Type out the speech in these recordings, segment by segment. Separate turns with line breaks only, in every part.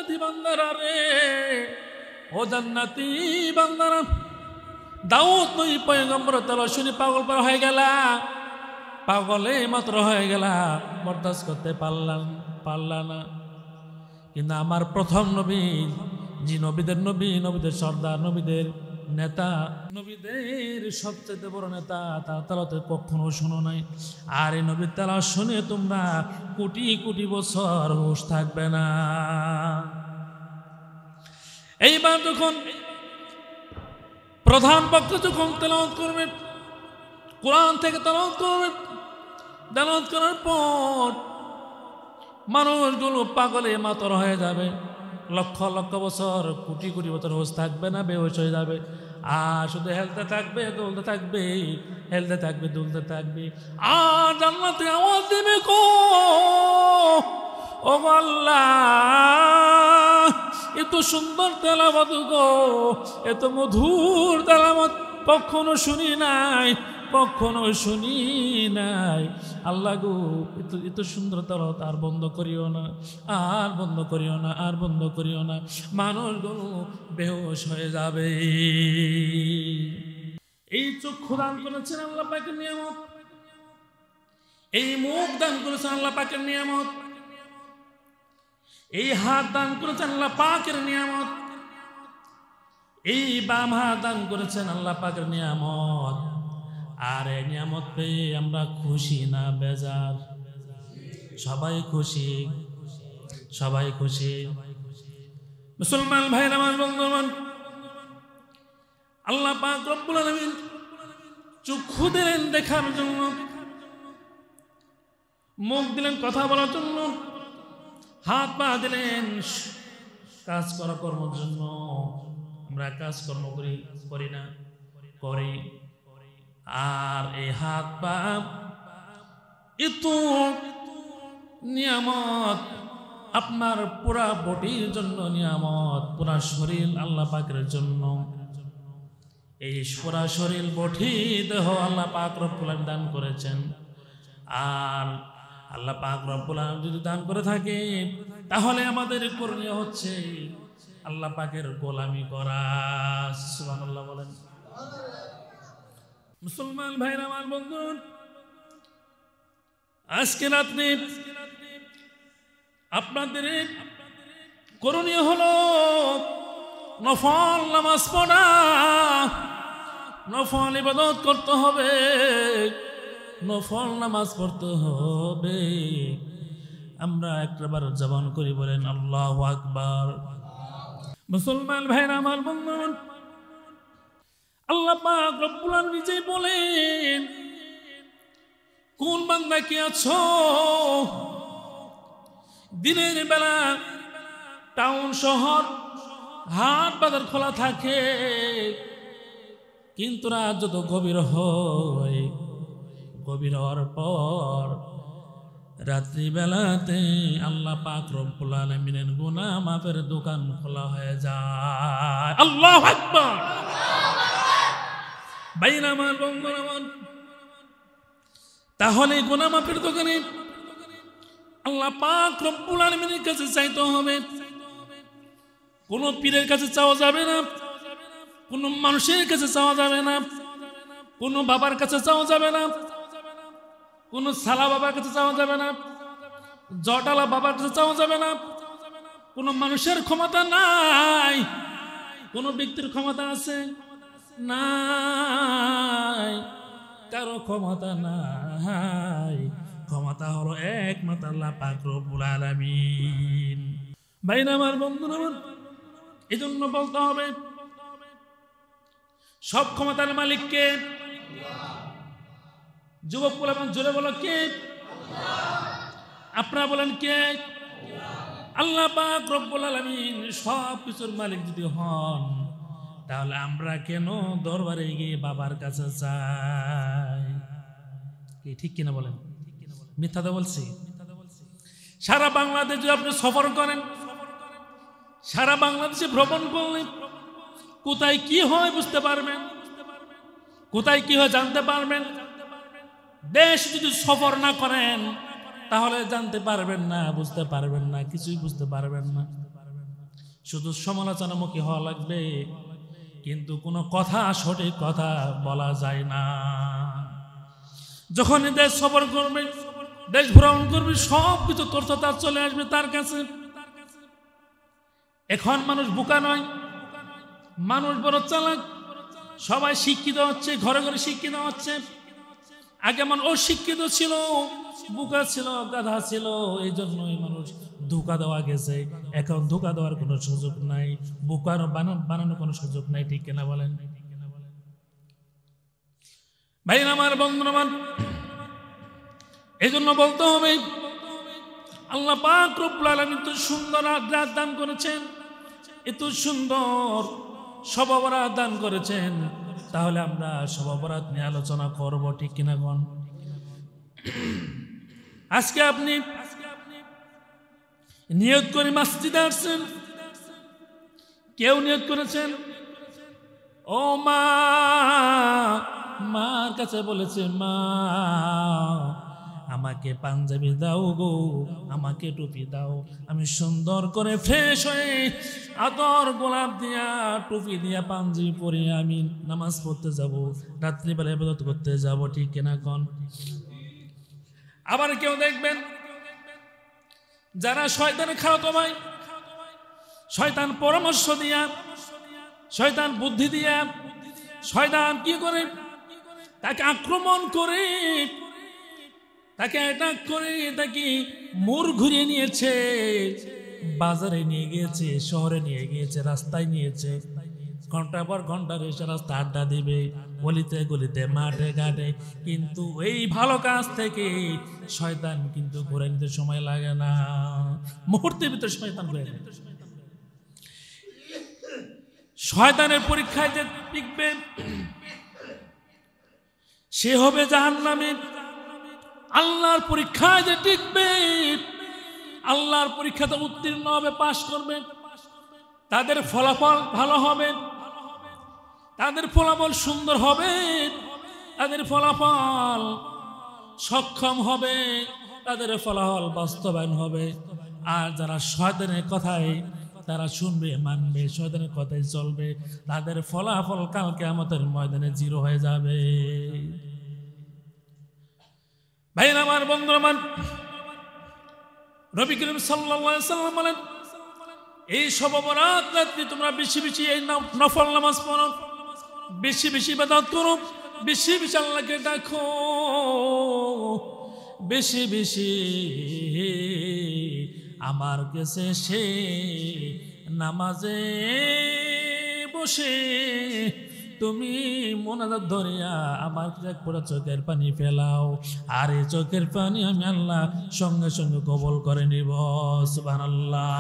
জান্নাতি বান্দারা রে, ও জান্নাতি বান্দারা, দাউদ নবী পয়গম্বর তাআলা শুনে পাগল হয়ে গেলা, পাগলে মাত্র হয়ে গেলা, বরদাস্ত করতে পারলা না। কিন্তু আমার প্রথম নবী, যে নবীদের নবী, নবীদের সর্দার, নবীদের নেতা, নবীদের সবচেয়ে বড় নেতা, তার তেলাওয়াত কখনো শোনো নাই। আর এই নবীর তেলাওয়াত শুনে তোমরা কোটি কোটি বছর হুঁশ থাকবে না। এইবার যখন প্রধান বক্তা যখন তেলাওয়াত করবে, কোরআন থেকে তেলাওয়াত করবে, তেলাওয়াত করার পর মানুষগুলো পাগলে মাতর হয়ে যাবে, লক্ষ লক্ষ বছর, কোটি কোটি বছর হুঁশ থাকবে না, বেহুশ হয়ে যাবে। আর শুধু হেলতে থাকবে, দুলতে থাকবে, হেলতে থাকবে, দুলতে থাকবে। আর জান্নাতে আওয়াজ দেবে, কো ও আল্লাহ, এত সুন্দর তেলাওয়াত গো, এত মধুর তেলাওয়াত কখনো শুনি নাই, কখনো শুনি নাই। আল্লাহ গো, এত সুন্দর তেলাওয়াত আর বন্ধ করিও না, আর বন্ধ করিও না, আর বন্ধ করিও না। মানুষগুলো বেহুশ হয়ে যাবে। এই চক্ষু দান করেছেন আল্লাহ পাকের নিয়ামত, এই মুখ দান করেছেন আল্লাহ পাকের নিয়ামত, এই হাত দান করেছেন আল্লাহ পাকের নিয়ামত, এই বাম হাত দান করেছেন আল্লাহ পাকের নিয়ামত। আর এই নিয়ামত পেয়ে আমরা খুশি না বেজার? সবাই খুশি, সবাই খুশি। মুসলমান ভাইরা, আমার বন্ধুগণ, আল্লাহ পাক রব্বুল আলামিন চক্ষু দিলেন দেখার জন্য, মুখ দিলেন কথা বলার জন্য, হাত পা দিলেন কাজ করা কর্মের জন্য। আমরা কাজকর্ম করি না, করি। আর এই হাত পা এত নিয়ামত, আপনার পুরা বডির জন্য নিয়ামত, পুরা শরীর আল্লাহ পাকের জন্য। এই পুরা শরীর, বডি, দেহ আল্লাহ পাক রব্বুল আলামিন দান করেছেন। আর আল্লাহ পাক রব্বুল আলামিন যদি দান করে থাকে, তাহলে আমাদের করণীয় হচ্ছে আল্লাহ পাকের গোলামি করা। সুবহানাল্লাহ বলেন। মুসলমান ভাইরা, আমার বন্ধু, আজকে রাত্রে আপনাদের করণীয় হলো নফল নামাজ পড়া, নফল ইবাদত করতে হবে, নফল নামাজ পড়তে হবে। আমরা একবার জবান করি, বলেন আল্লাহু আকবার। মুসলমান ভাইরা, আমার বন্ধু, আল্লাহ পাক রব্বুল আলামিন নিজেই বলেন, কোন বান্দা কি আছো দিনের বেলা টাউন শহর হাট বাজার খোলা থাকে, কিন্তু রাত যত গভীর হয়, গভীর হওয়ার পর রাত্রিবেলাতে আল্লাহ পাক রব্বুল আলামিনের গুনাহ মাফের দোকান খোলা হয়ে যায়। আল্লাহু আকবার। বাইরে আমার বন্ধুরা, আমার তাহলে গুনাহ মাফের দোকানে আল্লাহ পাক রব্বুল আলামিনের কাছে চাইতে হবে। কোনো পীরের কাছে চাওয়া যাবে না, কোনো মানুষের কাছে চাওয়া যাবে না, কোনো বাবার কাছে চাওয়া যাবে না, কোনো সালা বাবার কাছে চাওয়া যাবে না, জটালা বাবার কাছে চাওয়া যাবে না। কোনো মানুষের ক্ষমতা নাই, কোনো ব্যক্তির ক্ষমতা আছে নাই, কারো ক্ষমতা নাই। ক্ষমতা হলো একমাত্র আল্লাহ পাক রব্বুল আলামিন। ভাইরা আমার, বন্ধুরা আমার, এই জন্য বলতে হবে সব ক্ষমতার মালিক কে? যুবক বলেন, জোরে বলো কে? আপনারা বলেন কে? আল্লাহ পাক রব্বুল আলামিন সব কিছুর মালিক যদি হন, তাহলে আমরা কেন দরবারে গিয়ে বাবার কাছে যাই? ঠিক কিনা বলেন? মিথ্যা তো বলছি? সারা বাংলাদেশ যদি আপনি সফর করেন, সারা বাংলাদেশে ভ্রমণ করলেন, কোথায় কি হয় বুঝতে পারবেন, কোথায় কি হয় জানতে পারবেন। দেশ যদি সফর না করেন, তাহলে জানতে পারবেন না, বুঝতে পারবেন না, কিছুই বুঝতে পারবেন না। শুধু সমালোচনামুখী হওয়া লাগবে, কিন্তু কোনো কথা সঠিক কথা বলা যায় না। যখনই দেশ সফর করবে, দেশ ভ্রমণ করবে, সব কিছু তথ্য চলে আসবে তার কাছে। এখন মানুষ বোকা নয়, মানুষ বড় চালাক, সবাই শিক্ষিত হচ্ছে, ঘরে ঘরে শিক্ষিত হচ্ছে। আগে মানুষ অশিক্ষিত ছিল, বোকা ছিল, গাধা ছিল, এই জন্যই মানুষ ধোঁকা দেওয়া গেছে। এখন ধোঁকা দেওয়ার কোনো সুযোগ নাই, বোকার বানানোর কোনো সুযোগ নাই, ঠিক কিনা বলেন? ভাই আমার, বন্ধু আমার, এই জন্য বলতে হবে আল্লাহ পাক রব্বুল আলামিন এত সুন্দর রাত দান করেছেন, এত সুন্দর শবে বরাত দান করেছেন, তাহলে আমরা শবে বরাত নিয়ে আলোচনা করব, ঠিক কিনা কোন? আজকে আপনি নিয়ত করে মসজিদে আসছেন, কেউ নিয়ত করেছেন ও মা, মার কাছে বলেছে মা আমাকে পাঞ্জাবি দাও গো, আমাকে টুপি দাও, আমি সুন্দর করে ফ্রেশ হয়ে আতর গোলাপ দিয়া টুপি দিয়া পাঞ্জাবি পরে আমি নামাজ পড়তে যাব, রাত্রিবেলা ইবাদত করতে যাব, ঠিক কিনা কোন? আবার কেউ দেখবেন যারা শয়তানের খাওয়াতো ভাই, শয়তান পরামর্শ দিয়া, শয়তান বুদ্ধি দিয়া, শয়তান কি করে তাকে আক্রমণ করে, তাকে অ্যাটাক করে, তাকে মোড় ঘুরিয়ে নিয়েছে, বাজারে নিয়ে গিয়েছে, শহরে নিয়ে গিয়েছে, রাস্তায় নিয়েছে, ঘন্টার পর ঘন্টা এসে রাস্তা আড্ডা দিবে, গলিতে গলিতে, মাঠে ঘাটে। কিন্তু এই ভালো কাজ থেকে শয়তান কিন্তু ঘুরে নিতে সময় লাগে না, মুহূর্তের ভিতরে শয়তান ঘুরে নেয়। শয়তানের পরীক্ষায় যে টিকবে সে হবে জাহান্নামী, আল্লাহর পরীক্ষায় যে টিকবে, আল্লাহর পরীক্ষাতে উত্তীর্ণ হবে, পাশ করবে, তাদের ফলাফল ভালো হবে, তাদের ফলাফল সুন্দর হবে, তাদের ফলাফল সক্ষম হবে, তাদের ফলাফল বাস্তবায়ন হবে। আর যারা শয়তানের কথায় তারা শুনবে, মানবে, শয়তানের কথাই চলবে, তাদের ফলাফল কাল কিয়ামতের ময়দানে জিরো হয়ে যাবে। ভাই আমার, বন্ধু আমার, নবী করিম সাল্লাল্লাহু আলাইহি ওয়াসাল্লাম বলেন এই শবে বরাত রাতে তোমরা বেশি বেশি এই নফল নামাজ পড়ো, বেশি বেশি ইবাদত করো, বেশি বেশি আল্লাহকে ডাকো, বেশি বেশি আমার কাছে সে নামাজে বসে তুমি মোনাজাত ধরিয়া আমার এক পুরো চোখের পানি ফেলাও, আর এই চোখের পানি আমি আল্লাহ সঙ্গে সঙ্গে কবুল করে নিব। সুবহানাল্লাহ।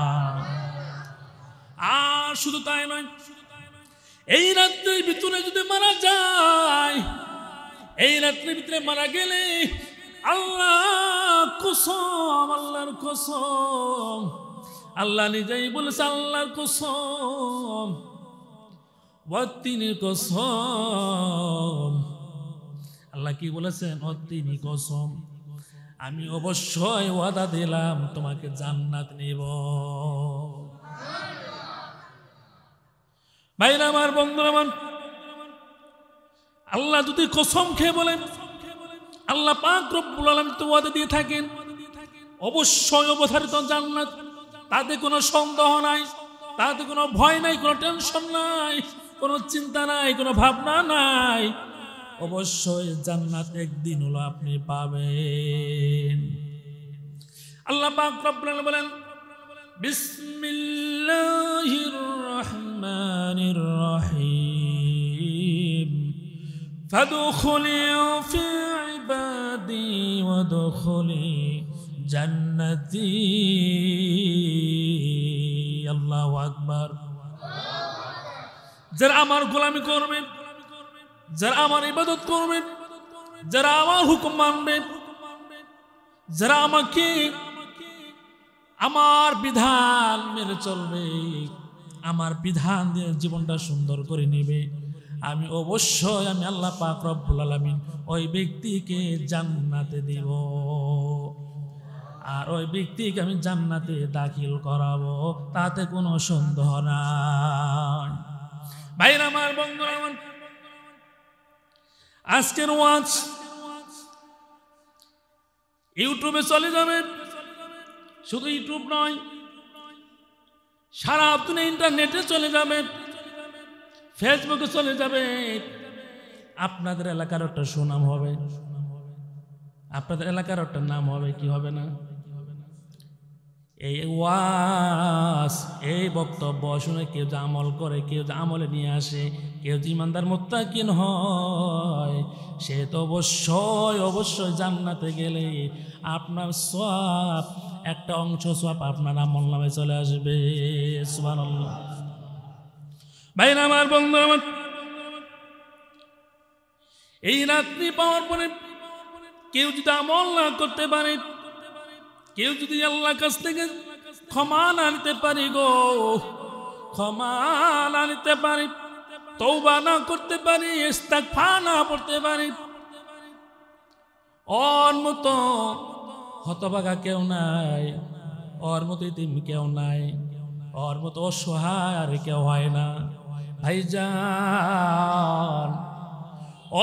আর শুধু তাই নয়, এই রাত্রির ভিতরে যদি মারা যায়, এই রাত্রির ভিতরে মারা গেলে আল্লাহ কসম, আল্লাহর কসম, আল্লাহ নিজেই বলেছে, আল্লাহর কসম, ওয়াত্তিনের কসম, আল্লাহ কি বলেছেন? ওয়াত্তিনি কসম, আমি অবশ্যই ওয়াদা দিলাম তোমাকে জান্নাত নিব। ভাইরা আমার, বন্ধুরা আমার, আল্লাহ যদি কসম খেয়ে বলেন, আল্লাহ পাক রব্বুল আলামিন তো ওয়াদা দিয়ে থাকেন অবশ্যই অবধারিত জান্নাত, তাতে কোনো সন্দেহ নাই, তাতে কোনো ভয় নাই, কোনো টেনশন নাই, কোনো চিন্তা নাই, কোনো ভাবনা নাই, অবশ্যই জান্নাত একদিন হলো আপনি পাবেন। আল্লাহ পাক রব্বুল আলামিন বলেন বিসমিল্লাহির রহমানির রহিম ফাদখুলি ফি ইবাদি ওয়াদখুলি জান্নাতি। আল্লাহু আকবার। যারা আমার গোলামি করবেন, যারা আমার ইবাদত করবেন, যারা আমার হুকুম মানবেন, যারা আমাকে আমার বিধান মেনে চলবে, আমার বিধান দিয়ে জীবনটা সুন্দর করে নেবে, আমি অবশ্যই আমি আল্লাহ পাক রব্বুল আলামিন ওই ব্যক্তিকে জান্নাতে দিব। আর ওই ব্যক্তিকে আমি জান্নাতে দাখিল করাবো, তাতে কোনো সন্দেহ নাই। ভাইরা আমার, বন্ধুরা আমার, আজকের ওয়াজ ইউটিউবে চলে যাবে। শুধু ইউটিউব নয়, সারা দুনিয়া ইন্টারনেটে চলে যাবে, ফেসবুকে চলে যাবে। আপনাদের এলাকার একটা সুনাম হবে, আপনাদের এলাকার একটা নাম হবে, কি হবে না? এই ওয়াজ, এই বক্তব্য শুনে কেউ যে আমল করে, কেউ যে আমলে নিয়ে আসে, কেউ যে ইমানদার মুত্তাকিন হয়, সে তো অবশ্যই অবশ্যই জান্নাতে গেলে আপনার সওয়াব একটা অংশ সওয়াব আপনার আমল নামে চলে আসবে। সুবহানাল্লাহ। ভাইরা আমার, বন্ধু আমার, এই রাত্রি পাওয়ার পরে কেউ যদি আমল না করতে পারে, কেউ যদি আল্লাহর কাছ থেকে ক্ষমা না নিতে পারি গো, ক্ষমা না নিতে পারি, তওবা না করতে পারি, ইস্তিগফার না পড়তে পারি, ওর মতো হতভাগা কেউ নাই, ওর মতো ইতিম কেউ নাই, ওর মতো অসহায় আর কেউ হয় না। ভাইজান,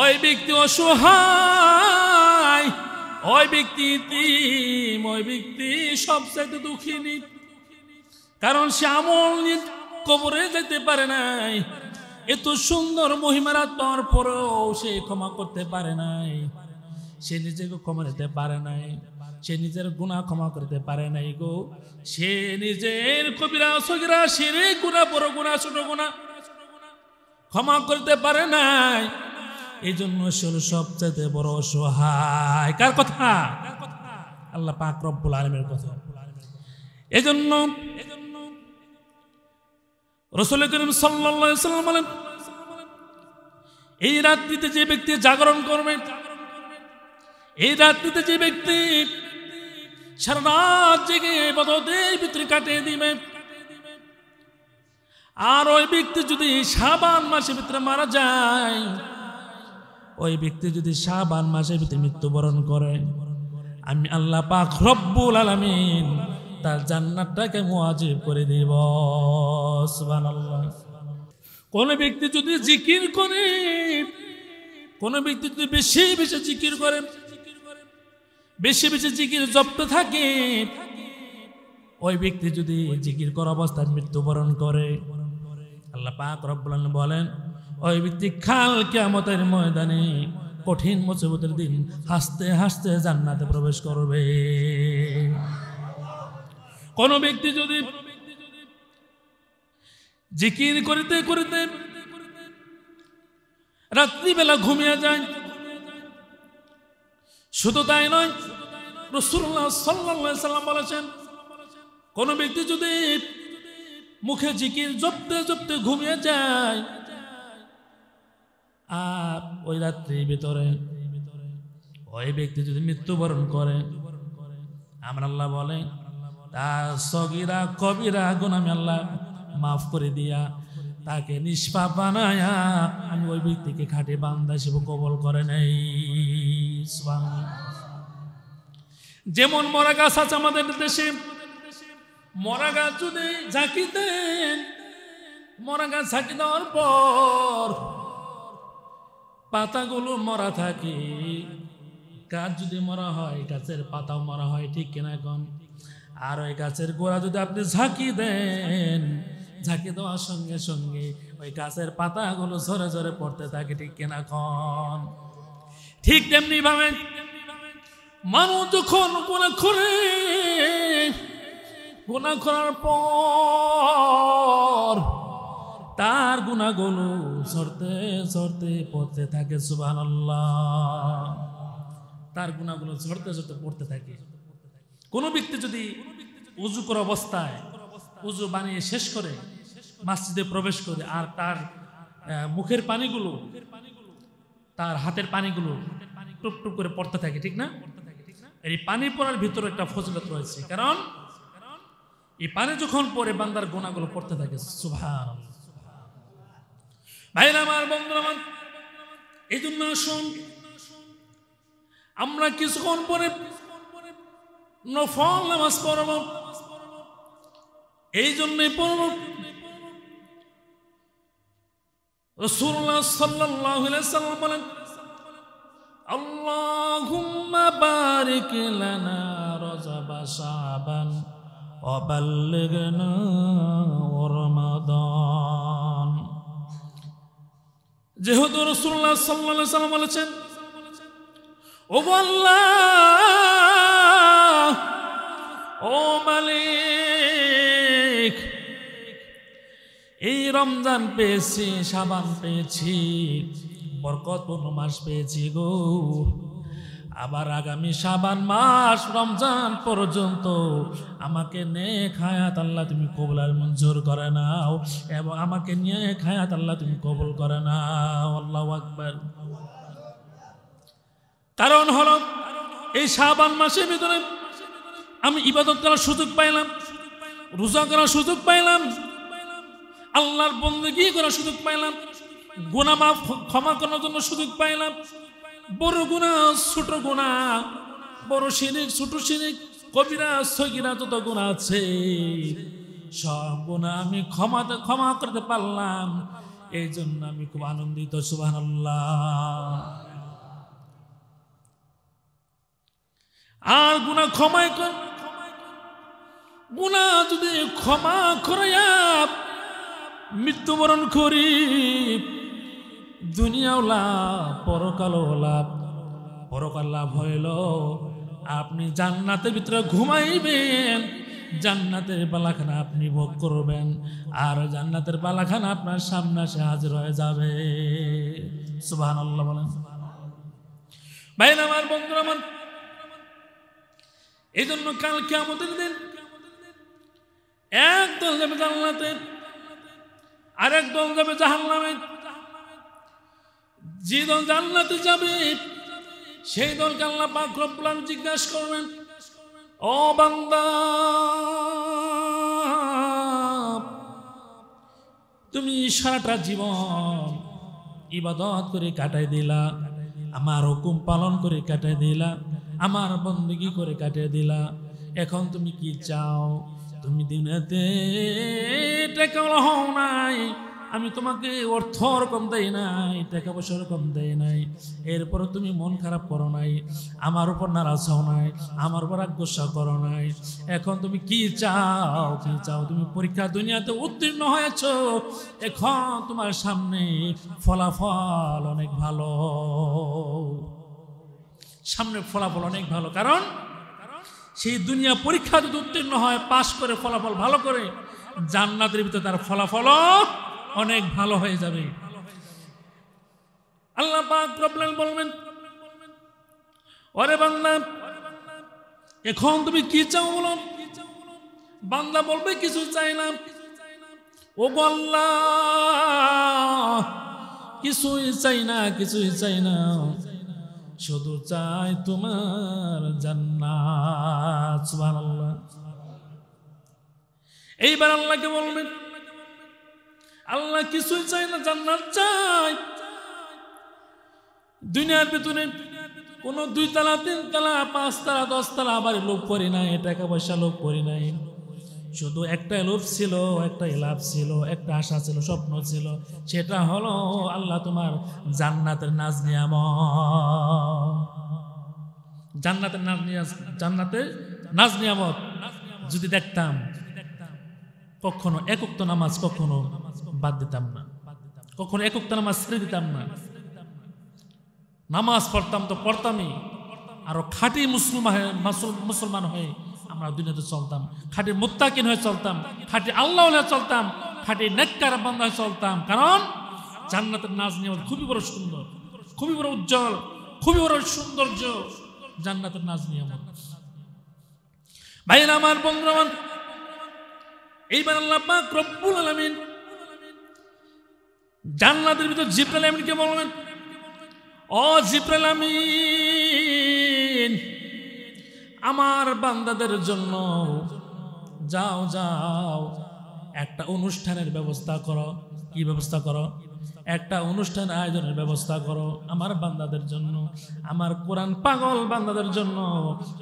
ওই ব্যক্তি অসহায়, ওই ব্যক্তি ইতিম, ওই ব্যক্তি সবচেয়ে দুঃখিনী, কারণ সে আমল নিয়ে কবরে যেতে পারে নাই। এত সুন্দর মহিমারাত পাওয়ার পরেও সে ক্ষমা করতে পারে নাই, সে নিজেকে ক্ষমা নিতে পারে নাই, সে নিজের গুনাহ ক্ষমা করতে পারে নাই গো। সে নিজের কবিরা সগীরা শিরক গুনাহ, বড় গুনাহ, ছোট গুনাহ ক্ষমা করতে পারে নাই। এই জন্য সে সবচেয়ে বড় অসহায়। কার কথা? আল্লাহ পাক রব্বুল আলামিনের কথা। এই জন্য রাসূল করিম সাল্লাল্লাহু আলাইহি ওয়াসাল্লাম বলেন, এই রাত্রিতে যে ব্যক্তি জাগরণ করবে, এই রাত্রিতে যে ব্যক্তি সারা রাত জেগে ইবাদতের ভিতরে কাটিয়ে দিবে, আর ওই ব্যক্তি যদি শাবান মাসের ভিতরে মারা যায়, ওই ব্যক্তি যদি শাবান মাসের ভিতরে মৃত্যুবরণ করে, আমি আল্লাহ পাক রব্বুল আলামিন তার জান্নাতটাকে মুআজিব করে দিব। সুবহানাল্লাহ। কোন ব্যক্তি যদি জিকির করে, কোন ব্যক্তি যদি বেশি বেশি জিকির করে, বেশি বেশি জিকির জপতে থাকে, ওই ব্যক্তি যদি জিকির করা অবস্থায় মৃত্যুবরণ করে, আল্লাহ পাক রব্বুল আলামিন বলেন, ওই ব্যক্তি কাল কিয়ামতের ময়দানে কঠিন মুসিবতের দিন হাসতে হাসতে জান্নাতে প্রবেশ করবে। কোন ব্যক্তি যদি জিকির করিতে করিতে রাত্রিবেলা ঘুমিয়ে যায়, শুধু তাই নয়, রাসূলুল্লাহ সাল্লাল্লাহু আলাইহি ওয়াসাল্লাম বলেছেন, কোন ব্যক্তি যদি মুখে জিকির জপতে জপতে ঘুমিয়ে যায়, আর ওই রাত্রির ভিতরে ওই ব্যক্তি যদি মৃত্যুবরণ করে, আমার আল্লাহ বলে তার সগীরা কবিরা গুনাহ আমি আল্লাহ মাফ করে দিয়া তাকে নিষ্পাপ বানায়া আমি ওই ব্যক্তিকে খাঁটি বান্দা হিসেবে কবুল করে নেই। সুবহানাল্লাহ। যেমন মরা গাছ আছে আমাদের দেশে, মরা গাছ যদি ঝাঁকি দেন, মরা গাছ ঝাঁকি দেওয়ার পর পাতাগুলো মরা থাকে, গাছ যদি মরা হয় গাছের পাতাও মরা হয়, ঠিক কিনা এখন? আর ওই গাছের গোড়া যদি আপনি ঝাঁকি দেন, ঝাঁকি দেওয়ার সঙ্গে সঙ্গে ওই গাছের পাতাগুলো ঝরে ঝরে পড়তে থাকে, ঠিক কিনা এখন? ঠিক তেমনি ভাবে মানুষ যখন গুনাহ করে, গুনাহ করার পর তার গুনাহগুলো ঝরতে ঝরতে পড়তে থাকে। সুবহানাল্লাহ। তার গুনাহগুলো ঝরতে ঝরতে পড়তে থাকে। কোন ব্যক্তি যদি উযু করা অবস্থায় উযু বানিয়ে শেষ করে মসজিদে প্রবেশ করে, আর তার মুখের পানিগুলো, তার হাতের পানিগুলো টুপ টুপ করে পড়তে থাকে, ঠিক না? এই পানি পড়ার ভিতরে একটা ফজিলত রয়েছে, কারণ এই পানি যখন পড়ে বান্দার গুনাহগুলো পড়তে থাকে। সুবহানাল্লাহ। ভাইরা আমার, বন্ধুরা আমার, এই জন্য আসুন আমরা কিছুক্ষণ পরে নফল নামাজ পড়ব, এই জন্যই পড়ব। রাসূলুল্লাহ সাল্লাল্লাহু আলাইহি ওয়াসাল্লাম বলেন, আল্লাহুম্মা বারিক লানা রাজাবা শাবান ওয়া বাল্লিগনা রমাদান। যেহেতু রাসূলুল্লাহ সাল্লাল্লাহু আলাইহি ওয়াসাল্লাম বলেছেন, ও আল্লাহ, ও মালিক, এই রমজান পেয়েছি, শাবান পেয়েছি, বরকতপূর্ণ মাস পেয়েছি গো। আবার আগামী শাবান মাস রমজান পর্যন্ত আমাকে নেক হায়াত আল্লাহ তুমি কবুল আর মঞ্জুর করে নাও, এবং আমাকে নেক হায়াত আল্লাহ তুমি কবুল করে নাও। আল্লাহু আকবার। কারণ হলো এই শাবান মাসের ভিতরে আমি ইবাদত করার সুযোগ পাইলাম, রোজা করার সুযোগ পাইলাম, আল্লাহর বন্দেগী করার সুযোগ পাইলাম, গুনাহ মাফ ক্ষমা করার জন্য সুযোগ পাইলাম। বড় গুনাহ, ছোট গুনাহ, বড় শিরক, ছোট শিরক, কবিরা সগীরা যত গুনাহ আছে সব গুনাহ আমি ক্ষমা করতে পারলাম। এই জন্য আমি খুব আনন্দিত। সুবহানাল্লাহ। আর গুনাহ ক্ষমাই কর, গুনাহ যদি ক্ষমা করাইয়া মৃত্যুবরণ করি, দুনিয়াও লাভ, পরকালও লাভ। পরকাল লাভ হইল আপনি জান্নাতের ভিতরে ঘুমাইবেন, জান্নাতের বালাখানা আপনি ভোগ করবেন, আর জান্নাতের বালাখানা আপনার সামনে এসে হাজির হয়ে যাবে। সুবহানাল্লাহ বলেন। ভাইরা আমার, বন্ধুরা আমার, এই জন্য কাল কিয়ামতের দিন এক দল যাবে জান্নাতে, আরেক দল যাবে জাহান্নামে। যে দল জান্নাতে যাবে সেই দলকে আল্লাহ পাক রব্বুল আলামিন জিজ্ঞাসা করবেন, ও বান্দা, তুমি সারাটা জীবন ইবাদত করে কাটাই দিলা, আমার হুকুম পালন করে কাটাই দিলা, আমার বন্দেগী করে কাটিয়ে দিলা, এখন তুমি কি চাও? তুমি দুনিয়াতে টাকা হও নাই, আমি তোমাকে অর্থ রকম দেই নাই, টাকা পয়সা রকম দেই নাই, এরপর তুমি মন খারাপ করো নাই, আমার উপর নারাজ হও নাই, আমার উপর গুসা করো নাই। এখন তুমি কি চাও? কি চাও? তুমি পরীক্ষা দুনিয়াতে উত্তীর্ণ হয়েছ, এখন তোমার সামনে ফলাফল অনেক ভালো, সামনে ফলাফল অনেক ভালো। কারণ সেই দুনিয়া পরীক্ষা যদি উত্তীর্ণ হয়, পাশ করে ফলাফল ভালো করে, জান্নাতের ভিতরে তার ফলাফল অনেক ভালো হয়ে যাবে। আল্লাহ পাক রব্বুল আলামিন বলবেন, ওরে বান্দা, এখন তুমি কি চাও বলো? বান্দা বলবে, কিছু চাই না। ও আল্লাহ, কিছুই চাই না, কিছুই চাই না, শুধু চাই তোমার জান্নাত। সুবহানাল্লাহ। এইবার আল্লাহকে বলবেন, আল্লাহ কিছুই চাই না, জান্নাত চাই। দুনিয়ার ভিতরে কোন 2 তলা 3 তলা 5 তলা 10 তলা আবার লোভ করি নাই, টাকা পয়সা লোভ করি নাই, শুধু একটাই লোভ ছিল, একটাই লাভ ছিল, একটা আশা ছিল, স্বপ্ন ছিল, সেটা হলো আল্লাহ তোমার জান্নাতের নাজ নিয়ামত। জান্নাতের নাজ নিয়ামত যদি দেখতাম, কখনো একক নামাজ কখনো বাদ দিতাম না, কখনো একক নামাজ ছেড়ে দিতাম না। নামাজ পড়তাম তো পড়তামই, আরো খাঁটি মুসলমান হয়ে আমরা দুনিয়াতে চলতাম, খাঁটি মুত্তাকিন হয়ে চলতাম, খাঁটি আল্লাহ হয়ে চলতাম, খাঁটি নেককার বান্দা হয়ে চলতাম। কারণ জান্নাতের নাজ নিয়ামত খুবই বড় সুন্দর, খুবই বড় উজ্জ্বল, খুবই বড় সৌন্দর্য জান্নাতের নাজ নিয়ামত। ভাইরা আমার, বন্ধুরা আমার, এইবার আল্লাহ পাক রব্বুল আলামিন জান্নাতের ভিতর জিবরাইল আমিনকে বললেন, ও জিবরাইল আমিন, আমার বান্দাদের জন্য যাও যাও একটা অনুষ্ঠানের ব্যবস্থা করো। কি ব্যবস্থা করো? একটা অনুষ্ঠান আয়োজনের ব্যবস্থা করো আমার বান্দাদের জন্য, আমার কোরআন পাগল বান্দাদের জন্য,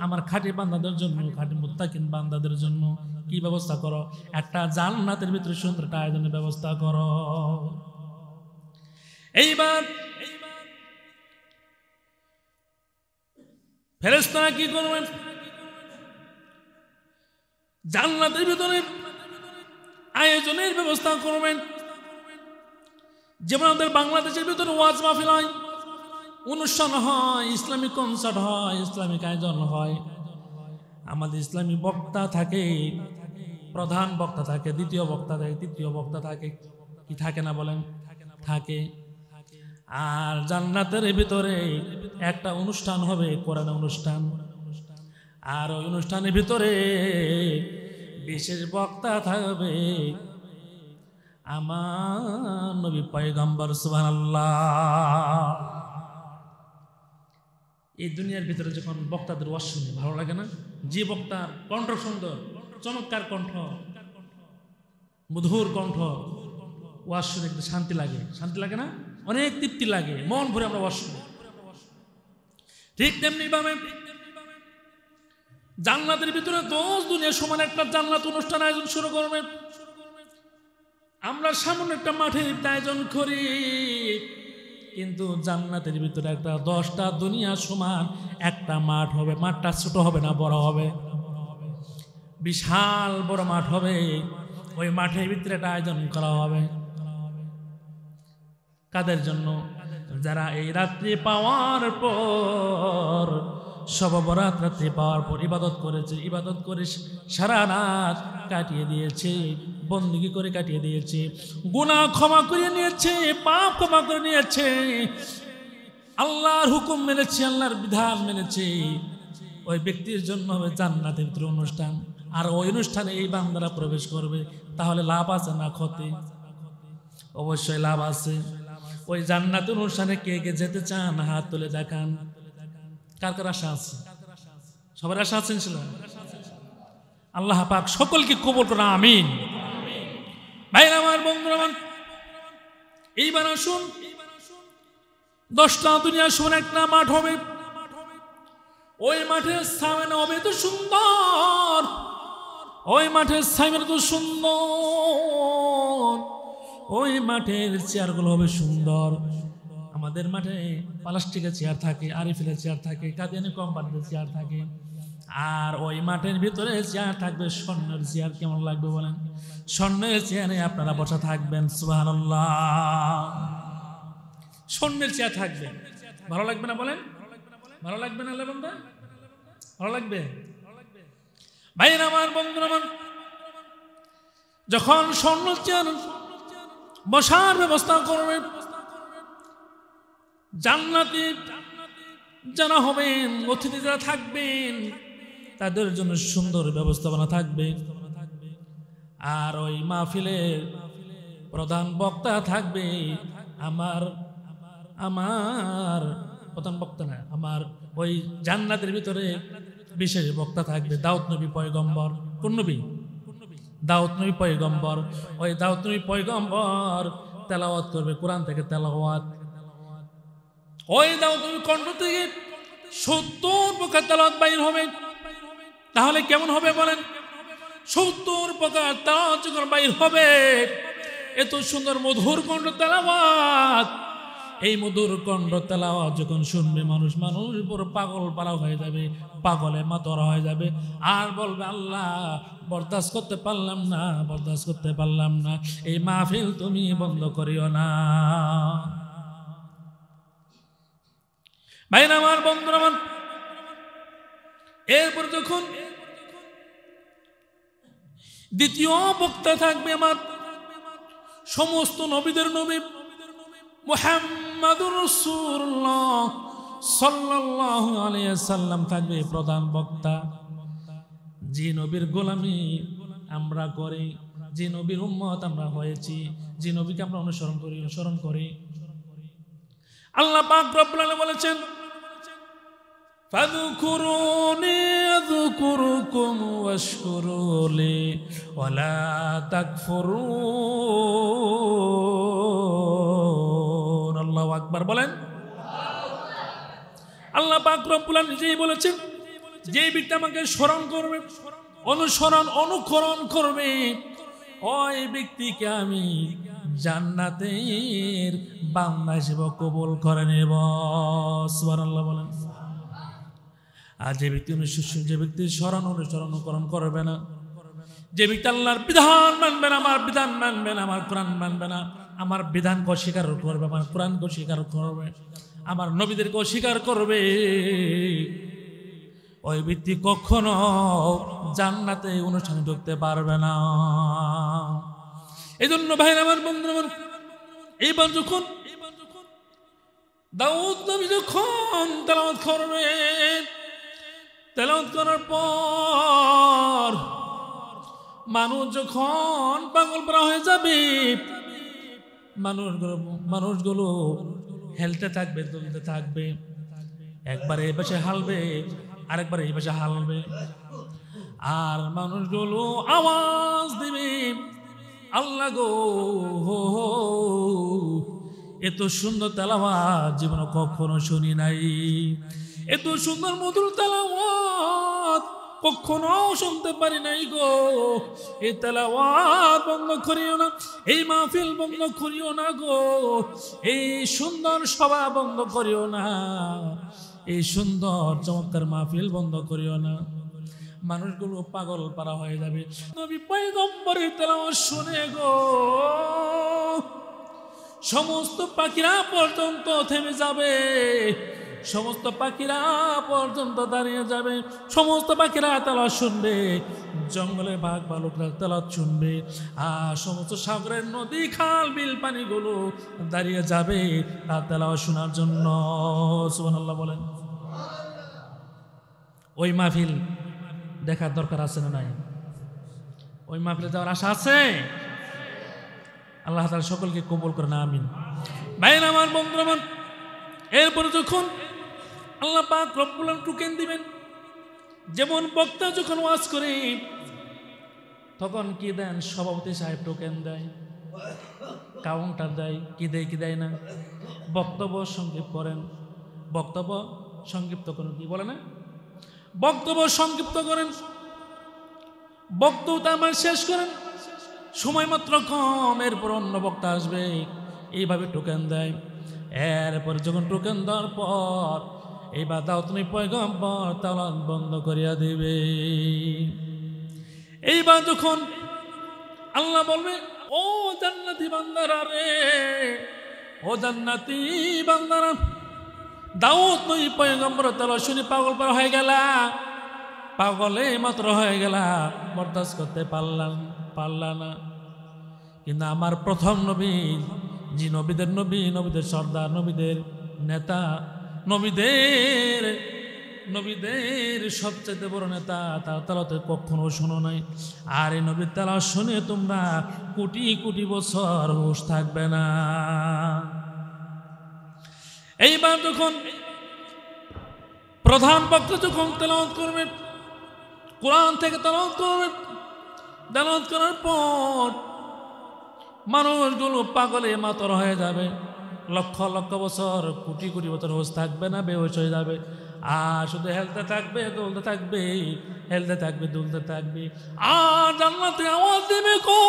আমার খাঁটি বান্দাদের জন্য, খাঁটি মুত্তাকিন বান্দাদের জন্য। কি ব্যবস্থা করো? একটা জান্নাতের ভিতরে সুন্দর একটা আয়োজনের ব্যবস্থা করো। এইবার ফেরেশতারা কি করবেন? জান্নাতের ভিতরে আয়োজনের ব্যবস্থা করবেন। যেমন আমাদের বাংলাদেশের ভিতরে ওয়াজ মাহফিল হয়, অনুষ্ঠান হয়, ইসলামিক কনসার্ট হয়, ইসলামিক আয়োজন হয়। আমাদের ইসলামী বক্তা থাকে, প্রধান বক্তা থাকে, দ্বিতীয় বক্তা থাকে, তৃতীয় বক্তা থাকে, কি থাকে না বলেন? থাকে। আর জান্নাতের ভিতরে একটা অনুষ্ঠান হবে, কোরআন অনুষ্ঠান। আর ওই অনুষ্ঠানের ভিতরে বিশেষ বক্তা থাকবে আমার নবী পয়গম্বর সুবহানাল্লাহ। এই দুনিয়ার ভিতরে যখন বক্তাদের ওয়াজ শুনে ভালো লাগে না? যে বক্তার কণ্ঠ সুন্দর, চমৎকার কণ্ঠ, মধুর কণ্ঠ, ওয়াজ শুনে একটু শান্তি লাগে। শান্তি লাগে না? অনেক তৃপ্তি লাগে, মন ভরে আমরা ওয়াজ শুনি। ঠিক তেমনি ভাবে জান্নাতের ভিতরে 10 দুনিয়া সমান একটা জান্নাত অনুষ্ঠান আয়োজন শুরু করবে। আমরা সামনে একটা মাঠের আয়োজন করি, কিন্তু জান্নাতের ভিতরে একটা 10টা দুনিয়া সমান একটা মাঠ হবে। মাঠটা ছোট হবে না, বড় হবে, বিশাল বড় মাঠ হবে। ওই মাঠের ভিতরে একটা আয়োজন করা হবে। কাদের জন্য? যারা এই রাত্রি পাওয়ার পর, শবে বরাত রাত্রি পাওয়ার পর ইবাদত করেছে, ইবাদত করে সারা রাত কাটিয়ে দিয়েছে, বন্দেগী করে কাটিয়ে দিয়েছে, গুনাহ ক্ষমা করে নিয়েছে, পাপ ক্ষমা করে নিয়েছে, আল্লাহর হুকুম মেনেছে, আল্লাহর বিধান মেনেছে। ওই ব্যক্তির জন্য হবে জান্নাতের ভিতরে অনুষ্ঠান। আর ওই অনুষ্ঠানে এই বান্দারা প্রবেশ করবে। তাহলে লাভ আছে না ক্ষতি? অবশ্যই লাভ আছে। ওই জান্নাতের অনুষ্ঠানে কে কে যেতে চান হাত তুলে দেখান। কার কার আশা আছে? সবার আশা আছে ইনশাআল্লাহ? আল্লাহ পাক সকলকে কবুল করুন, আমিন। ভাইরা আমার, বন্ধুরা আমার, এইবার আসুন 10টা দুনিয়া সমান একটা মাঠ হবে। ওই মাঠের সামনে হবে তো সুন্দর, ওই মাঠের সামনে তো সুন্দর, ওই মাঠের চেয়ারগুলো হবে সুন্দর। আমাদের মাঠে প্লাস্টিকের চেয়ার থাকে, আরিফেলের চেয়ার থাকে, কাদিয়ানি কোম্পানির চেয়ার থাকে। আর ওই মাঠের ভিতরে চেয়ার থাকবে স্বর্ণের চেয়ার। কেমন লাগবে বলেন? স্বর্ণের চেয়ারে আপনারা বসা থাকবেন। সুবহানাল্লাহ। স্বর্ণের চেয়ার থাকবে। ভালো লাগবে না বলেন? ভালো লাগবে না? আল্লাহ বান্দা, ভালো লাগবে? ভাইরা আমার, বন্ধুরা আমার, যখন স্বর্ণ চেয়ার বসার ব্যবস্থা করবে, জান্নাতে যারা হবেন, অতিথি যারা থাকবেন, তাদের জন্য সুন্দর ব্যবস্থাপনা থাকবে। আর ওই মাহফিলের প্রধান বক্তা থাকবে আমার প্রধান বক্তা না, আমার ওই জান্নাতের ভিতরে বিশেষ বক্তা থাকবে দাউদ নবী পয়গম্বর। কোন নবী? দাউদ নবী পয়গম্বর। ওই দাউদ নবী পয়গম্বর তেলাওয়াত করবে কোরআন থেকে তেলাওয়াত। ওই দাউদ নবীর কণ্ঠ থেকে 70 প্রকার তেলাওয়াত বাইর হবে। তাহলে কেমন হবে বলেন? 70 প্রকার তেলাওয়াত যখন বাইর হবে, এত সুন্দর মধুর কণ্ঠ তেলাওয়াত, এই মধুর কণ্ঠ তেলাওয়াত যখন শুনবে মানুষ পুরো পাগল পারা হয়ে যাবে, পাগলে মাতোয়ারা হয়ে যাবে। আর বলবে, আল্লাহ বরদাস্ত করতে পারলাম না, বরদাস্ত করতে পারলাম না, এই মাহফিল তুমি বন্ধ করিও না। ভাইরা আমার, বন্ধুরা আমার, এরপর যখন দ্বিতীয় বক্তা থাকবে আমার সমস্ত নবীদের নবী মুহাম্মাদুর রাসূলুল্লাহ সাল্লাল্লাহু আলাইহি ওয়াসাল্লাম থাকবে প্রধান বক্তা। যে নবীর গোলামি আমরা করি, যে নবীর উম্মত আমরা হয়েছি, যে নবীকে আমরা অনুসরণ করি, আল্লাহ পাক রব্বুল আলামিন বলেছেন, ফাযকুরুনি আযকুরুকুম ওয়াশকুরুলি ওয়ালা তাকফুরুন। আকবার বলেন। আল্লাহ পাক রব্বুল আলামিন নিজেই বলেছেন, যে ব্যক্তি আমাকে স্মরণ করবে, অনুকরণ করবে, ওই ব্যক্তিকে আমি জান্নাতের বান্দা হিসেবে কবুল করে নেব। সুবহানাল্লাহ বলেন। আর যে ব্যক্তি অনুকরণ করবে না, যে ব্যক্তি আল্লাহর বিধান মানবে না, আমার বিধান মানবে না, আমার কোরআন মানবে না, আমার বিধানকে অস্বীকার করবে, আমার কোরআনকে অস্বীকার করবে, আমার নবীদেরকে অস্বীকার করবে, ওই ব্যক্তি কখনো জান্নাতে অনুষ্ঠানে ঢুকতে পারবে না। এই জন্য ভাইরা আমার, বন্ধুরা আমার, এইবার যখন দাউদ নবী যখন তেলাওয়াত করবে, তেলাওয়াত করার পর মানুষ যখন পাগল পারা হয়ে যাবে, মানুষগুলো হেলতে থাকবে, দুলতে থাকবে, একবার এই পাশে হালবে, আরেকবার এই পাশে হালবে, আর মানুষগুলো আওয়াজ দিবে, আল্লাহ গো, এত সুন্দর তেলাওয়াত জীবনে কখনো শুনি নাই, এত সুন্দর মধুর তেলাওয়াত কখনো শুনতে পারি নাই গো। এই তেলাওয়াত বন্ধ করিও না, এই মাহফিল বন্ধ করিও না গো, এই সুন্দর সভা বন্ধ করিও না, এই সুন্দর চমৎকার মাহফিল বন্ধ করিও না। মানুষগুলো পাগল পারা হয়ে যাবে। নবী পয়গম্বরের তেলাওয়াত শুনে গো সমস্ত পাখিরা পর্যন্ত থেমে যাবে, সমস্ত পাখিরা পর্যন্ত দাঁড়িয়ে যাবে, সমস্ত পাখিরা তেলাওয়াত শুনবে, জঙ্গলে বাঘ ভালুকরা তেলাওয়াত শুনবে, আর সমস্ত সাগরের নদী খাল বিল পানিগুলো দাঁড়িয়ে যাবে তার তেলাওয়াত শোনার জন্য। সুবহানাল্লাহ বলেন। ওই মাহফিল দেখার দরকার আছে না নাই? ওই মাহফিলে যাওয়ার আশা আছে? আল্লাহ তাআলা সকলকে কবুল করেন, আমিন। ভাইরা আমার, বন্ধুরা আমার, এরপরে যখন আল্লাহ পাক রব্বুল আলামিন টোকেন দিবেন, যেমন বক্তা যখন ওয়াজ করে তখন কি দেন? সভাপতি সাহেব টোকেন দেয়, কাউন্টার দেয়, কি দেয় কি দেয় না? বক্তব্য সংক্ষিপ্ত করেন, বক্তব্য সংক্ষিপ্ত করেন, কি বলে না? বক্তব্য সংক্ষিপ্ত করেন, বক্তব্য আমার শেষ করেন, সময় মাত্র কম, এরপর অন্য বক্তা আসবে, এইভাবে টোকেন দেয়। এরপরে যখন টোকেন দেওয়ার পর এইবার দাওয়াতুল পয়গম্বর তেলাওয়াত বন্ধ করিয়া দিবে। এইবার যখন আল্লাহ বলবে, ও জান্নাতি বান্দারা রে, ও জান্নাতি বান্দারা, দাউদ নবী পয়গম্বর তেলাওয়াত শুনে পাগল পারা হয়ে গেলা, পাগলে মাত্র হয়ে গেলা, বরদাস্ত করতে পারলা না। কিন্তু আমার প্রথম নবী, যে নবীদের নবী, নবীদের সর্দার, নবীদের নেতা, নবীদের সবচেয়ে বড় নেতা, তার তেলাওয়াত কখনো শোনো নাই। আর এই নবীর তেলাওয়াত শুনে তোমরা কোটি কোটি বছর হুঁশ থাকবে না। এইবার যখন প্রধান বক্তা যখন তেলাওয়াত করবে, কোরআন থেকে তেলাওয়াত করবে, তেলাওয়াত করার পর মানুষগুলো পাগলে মাতর হয়ে যাবে, লক্ষ লক্ষ বছর, কোটি কোটি বছর হুঁশ থাকবে না, বেহুশ হয়ে যাবে, আর শুধু হেলতে থাকবে, দুলতে থাকবে, হেলতে থাকবে, দুলতে থাকবে, আর জান্নাতে আওয়াজ দেবে, কো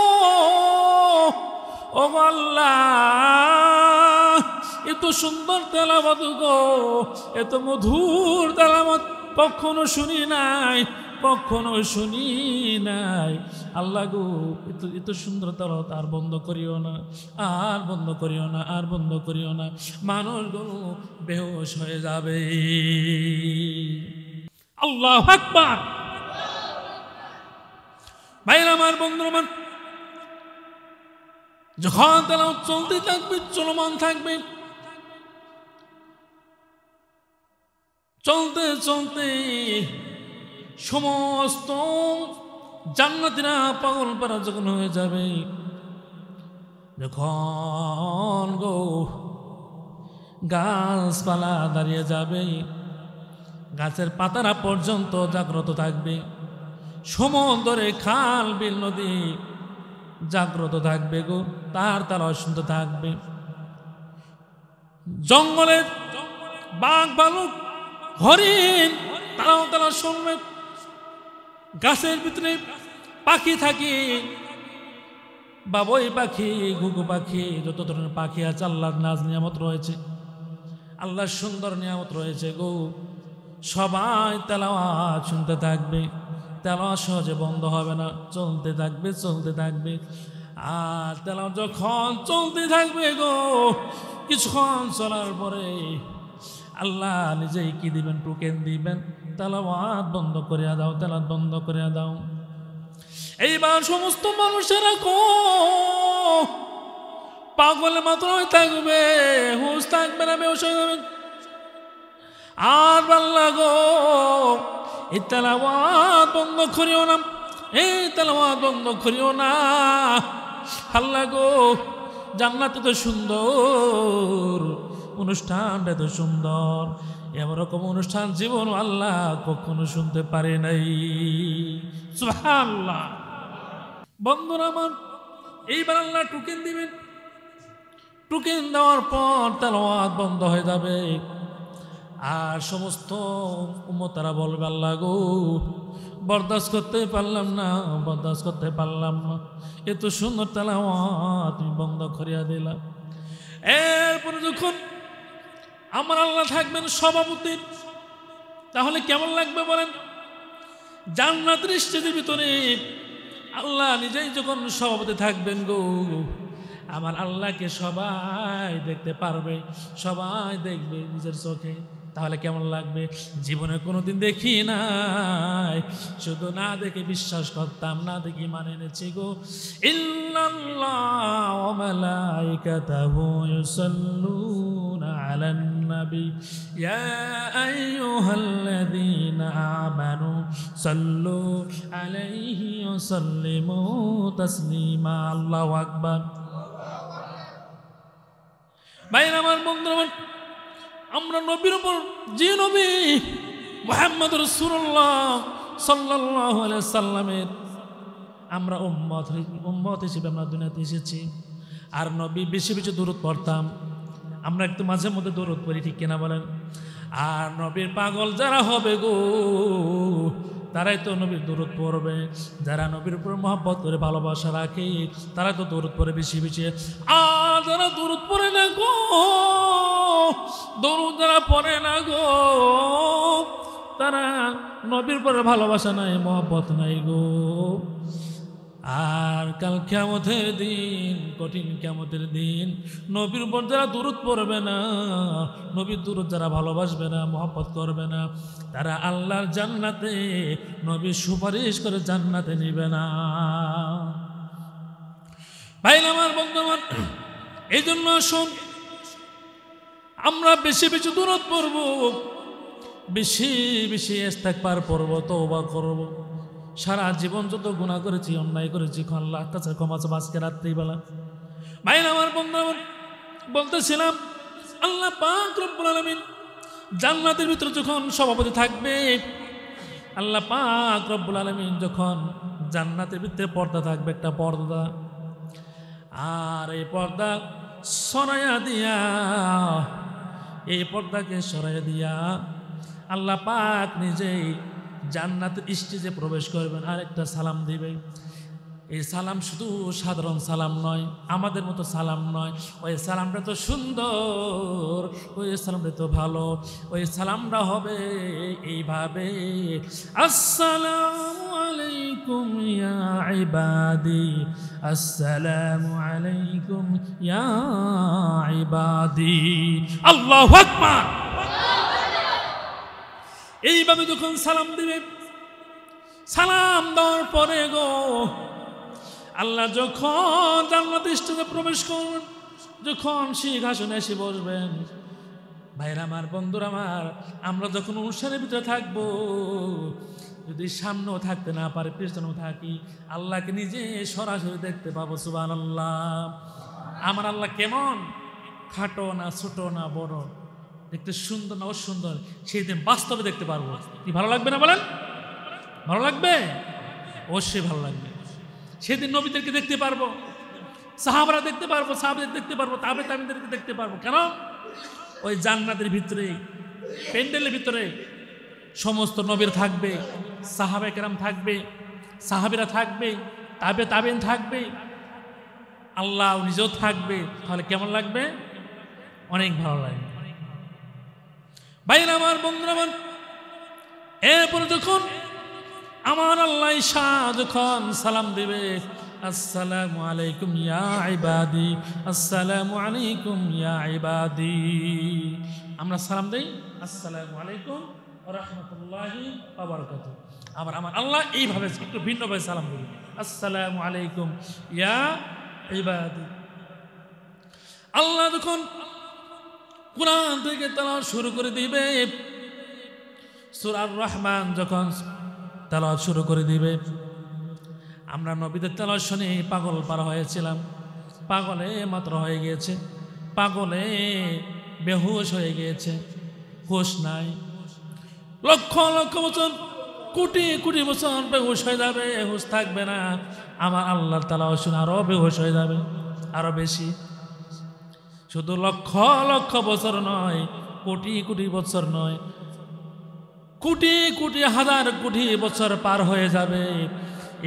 ও আল্লাহ, এত সুন্দর তেলাওয়াত গো, এত মধুর তেলাওয়াত কখনো শুনি নাই, কখনো শুনি নাই। আল্লাহ গো, এত সুন্দর তেলাওয়াত আর বন্ধ করিও না, আর বন্ধ করিও না, আর বন্ধ করিও না। মানুষগুলো বেহুশ হয়ে যাবে। আল্লাহু আকবার। ভাইরা আমার, বন্ধুরা আমার, যখন তেলাওয়াত চলতে থাকবে, চলমান থাকবে, চলতে চলতে সমস্ত জান্নাতীরা পাগল পারা যখন হয়ে যাবে, যখন গো গাছপালা দাঁড়িয়ে যাবে, গাছের পাতারা পর্যন্ত জাগ্রত থাকবে, সমুদ্রে খাল বিল নদী জাগ্রত থাকবে গো, তার তেলাওয়াত শুনতে থাকবে। জঙ্গলের বাঘ ভালুক হরিণ তারাও তারা শুনবে। গাছের ভিতরে পাখি থাকে, বাবুই পাখি, ঘুঘু পাখি, যত ধরনের পাখি আছে আল্লাহর নাজ নিয়ামত রয়েছে, আল্লাহর সুন্দর নিয়ামত রয়েছে গো। সবাই তেলাওয়াত শুনতে থাকবে, তেলাওয়াত সহজে বন্ধ হবে না, চলতে থাকবে চলতে থাকবে। আর তেলাওয়াত যখন চলতে থাকবে গো, কিছুক্ষণ চলার পরে আল্লাহ নিজেই কি দিবেন, টোকেন দিবেন, তেলাওয়াত বন্ধ করিয়া দাও, তেলাওয়াত বন্ধ করিয়া দাও। এইবার সমস্ত মানুষেরা কো পাগল মাত্রই থাকবে, হুঁশ থাকবে না, বেহুশ হয়ে যাবেন। আর আল্লাহ গো এই তেলাওয়াত বন্ধ করিও না, এই তেলাওয়াত বন্ধ করিও না। আল্লাহ গো জান্নাতে তো সুন্দর, অনুষ্ঠানটা তো সুন্দর, এরকম অনুষ্ঠান জীবন আল্লাহ কখনো শুনতে পারে নাই। সুবহানাল্লাহ। বন্ধুরা আমার, এইবার আল্লাহ টোকেন দিবেন, টোকেন দেওয়ার পর তেলাওয়াত বন্ধ হয়ে যাবে। আর সমস্ত উম্মতেরা বলবে আল্লাহ গো বরদাস্ত করতে পারলাম না, বরদাস্ত করতে পারলাম না, এত সুন্দর তেলাওয়াত তুমি বন্ধ করিয়া দিলাম। এরপরে যখন আমার আল্লাহ থাকবেন সভাপতি, তাহলে কেমন লাগবে বলেন? জান্নাতের স্টেজের ভিতরে আল্লাহ নিজেই যখন সভাপতি থাকবেন গো, আমার আল্লাহকে সবাই দেখতে পারবে, সবাই দেখবে নিজের চোখে, তাহলে কেমন লাগবে? জীবনে কোনোদিন দেখি নাই, শুধু না দেখে বিশ্বাস করতাম, না দেখি মানে এনেছি গো। ইন্নাল্লাহ ওয়া মালাইকাতাহু ইউসাল্লুনা আলান নবী ইয়া আইয়ুহাল্লাযীনা আমানু সাল্লু আলাইহি ওয়া সাল্লিমু তাসলিমা। আল্লাহু আকবার। ভাইরা আমার, বন্ধুরা আমার, আমরা নবীর উপর যে নবী মুহাম্মদ রাসূলুল্লাহ সাল্লাল্লাহু আলাইহি সাল্লামের আমরা উম্মত হিসেবে আমরা দুনিয়াতে এসেছি। আর নবী বেশি বেশি দরুদ পড়তাম, আমরা একটু মাঝে মধ্যে দরুদ পড়ি, ঠিক কিনা বলেন? আর নবীর পাগল যারা হবে গো, তারাই তো নবীর দরুদ পড়বে। যারা নবীর উপর মহব্বত করে ভালোবাসা রাখে, তারা তো দরুদ পড়ে বেশি বেশি। আর যারা দরুদ পড়ে না গো, দরুদ যারা পড়ে না গো, তারা নবীর পরে ভালোবাসা নাই, মহব্বত নাই গো। আর কাল কিয়ামতের দিন, কঠিন কিয়ামতের দিন, নবীর উপর যারা দরুদ পড়বে না, নবীর দরুদ যারা ভালোবাসবে না, মহব্বত করবে না, তারা আল্লাহর জান্নাতে নবীর সুপারিশ করে জান্নাতে নিবে না। ভাই আমার, বন্ধু আমার, এই জন্য শোন, আমরা বেশি বেশি দরুদ পড়ব, বেশি বেশি ইস্তেগফার পড়ব, তওবা করব। সারা জীবন যত গুনাহ করেছি, অন্যায় করেছি, আল্লাহর কাছে ক্ষমা চাইব আজকে রাত্রিবেলা। ভাই আমার, বন্ধু আমার, বলতেছিলাম আল্লাহ পাক রব্বুল আলামিন জান্নাতের ভিতরে যখন সভাপতি থাকবে, আল্লাহ পাক রব্বুল আলামিন যখন জান্নাতের ভিতরে পর্দা থাকবে, একটা পর্দা, আর এই পর্দা সরাইয়া দিয়া, এই পর্দাকে সরাইয়া দিয়া আল্লাহ পাক নিজেই জান্নাতের স্টেজে প্রবেশ করবেন, আর একটা সালাম দিবে। এই সালাম শুধু সাধারণ সালাম নয়, আমাদের মতো সালাম নয়, ওই সালামটা তো সুন্দর, ওই সালামটা তো ভালো। ওই সালামটা হবে এইভাবে, আসসালামু আলাইকুম ইয়া ইবাদি, আসসালামু আলাইকুম ইয়া ইবাদি। আল্লাহু আকবার। এইভাবে যখন সালাম দিবে, সালাম দেওয়ার পরে গো, আল্লাহ যখন জান্নাতের স্টেজে প্রবেশ করবেন, যখন সিংহাসনে এসে বসবেন, ভাইরা আমার, বন্ধুরা আমার, আমরা যখন অনুষ্ঠানের ভিতরে থাকবো, যদি সামনেও থাকতে না পারে, পেছনেও থাকি, আল্লাহকে নিজে সরাসরি দেখতে পাবো। সুবহানাল্লাহ। আমার আল্লাহ কেমন? খাটো না, ছোট না, বড়, দেখতে সুন্দর না অসুন্দর, সেই দিন বাস্তবে দেখতে পারবো। কি ভালো লাগবে না বলেন? ভালো লাগবে, অবশ্যই ভালো লাগবে। সেদিন নবীদেরকে দেখতে পারবো, সাহাবারা দেখতে পারবো, সাহাবাদের দেখতে পারবো, তাবেঈদেরকে দেখতে পারবো। কেন? ওই জান্নাতের ভিতরে, প্যান্ডেলের ভিতরে সমস্ত নবীর থাকবে, সাহাবায়ে কেরাম থাকবে, সাহাবীরা থাকবে, তাবেঈন থাকবে, আল্লাহ নিজেও থাকবে। তাহলে কেমন লাগবে? অনেক ভালো লাগবে। ভাইরা আমার, বন্ধুরা আমার, এরপর যখন আমার আল্লাহ যখন সালাম দিবে, আসসালামু আলাইকুম ইয়া ইবাদি, আসসালামু আলাইকুম ইয়া ইবাদি, আমরা সালাম দেই আসসালামু আলাইকুম ওয়া রাহমাতুল্লাহি ওয়া বারাকাতুহু। আবার আমার আল্লাহ এইভাবে একটু ভিন্নভাবে সালাম দিবে, আসসালামু আলাইকুম ইয়া ইবাদি। আল্লাহ যখন কুরআন থেকে তেলাওয়াত শুরু করে দিবে, সূরা আর রহমান যখন তেলাওয়াত শুরু করে দিবে, আমরা নবীদের তেলাওয়াত শুনে পাগল পারা হয়েছিলাম, পাগলে মাত্র হয়ে গিয়েছে, পাগলে বেহুশ হয়ে গিয়েছে, হুশ নাই। লক্ষ লক্ষ বছর, কোটি কোটি বছর বেহুশ হয়ে যাবে, হুশ থাকবে না। আমার আল্লাহর তেলাওয়াত শুনে আরো বেহুশ হয়ে যাবে, আরো বেশি। শুধু লক্ষ লক্ষ বছর নয়, কোটি কোটি বছর নয়, কোটি কোটি হাজার কোটি বছর পার হয়ে যাবে,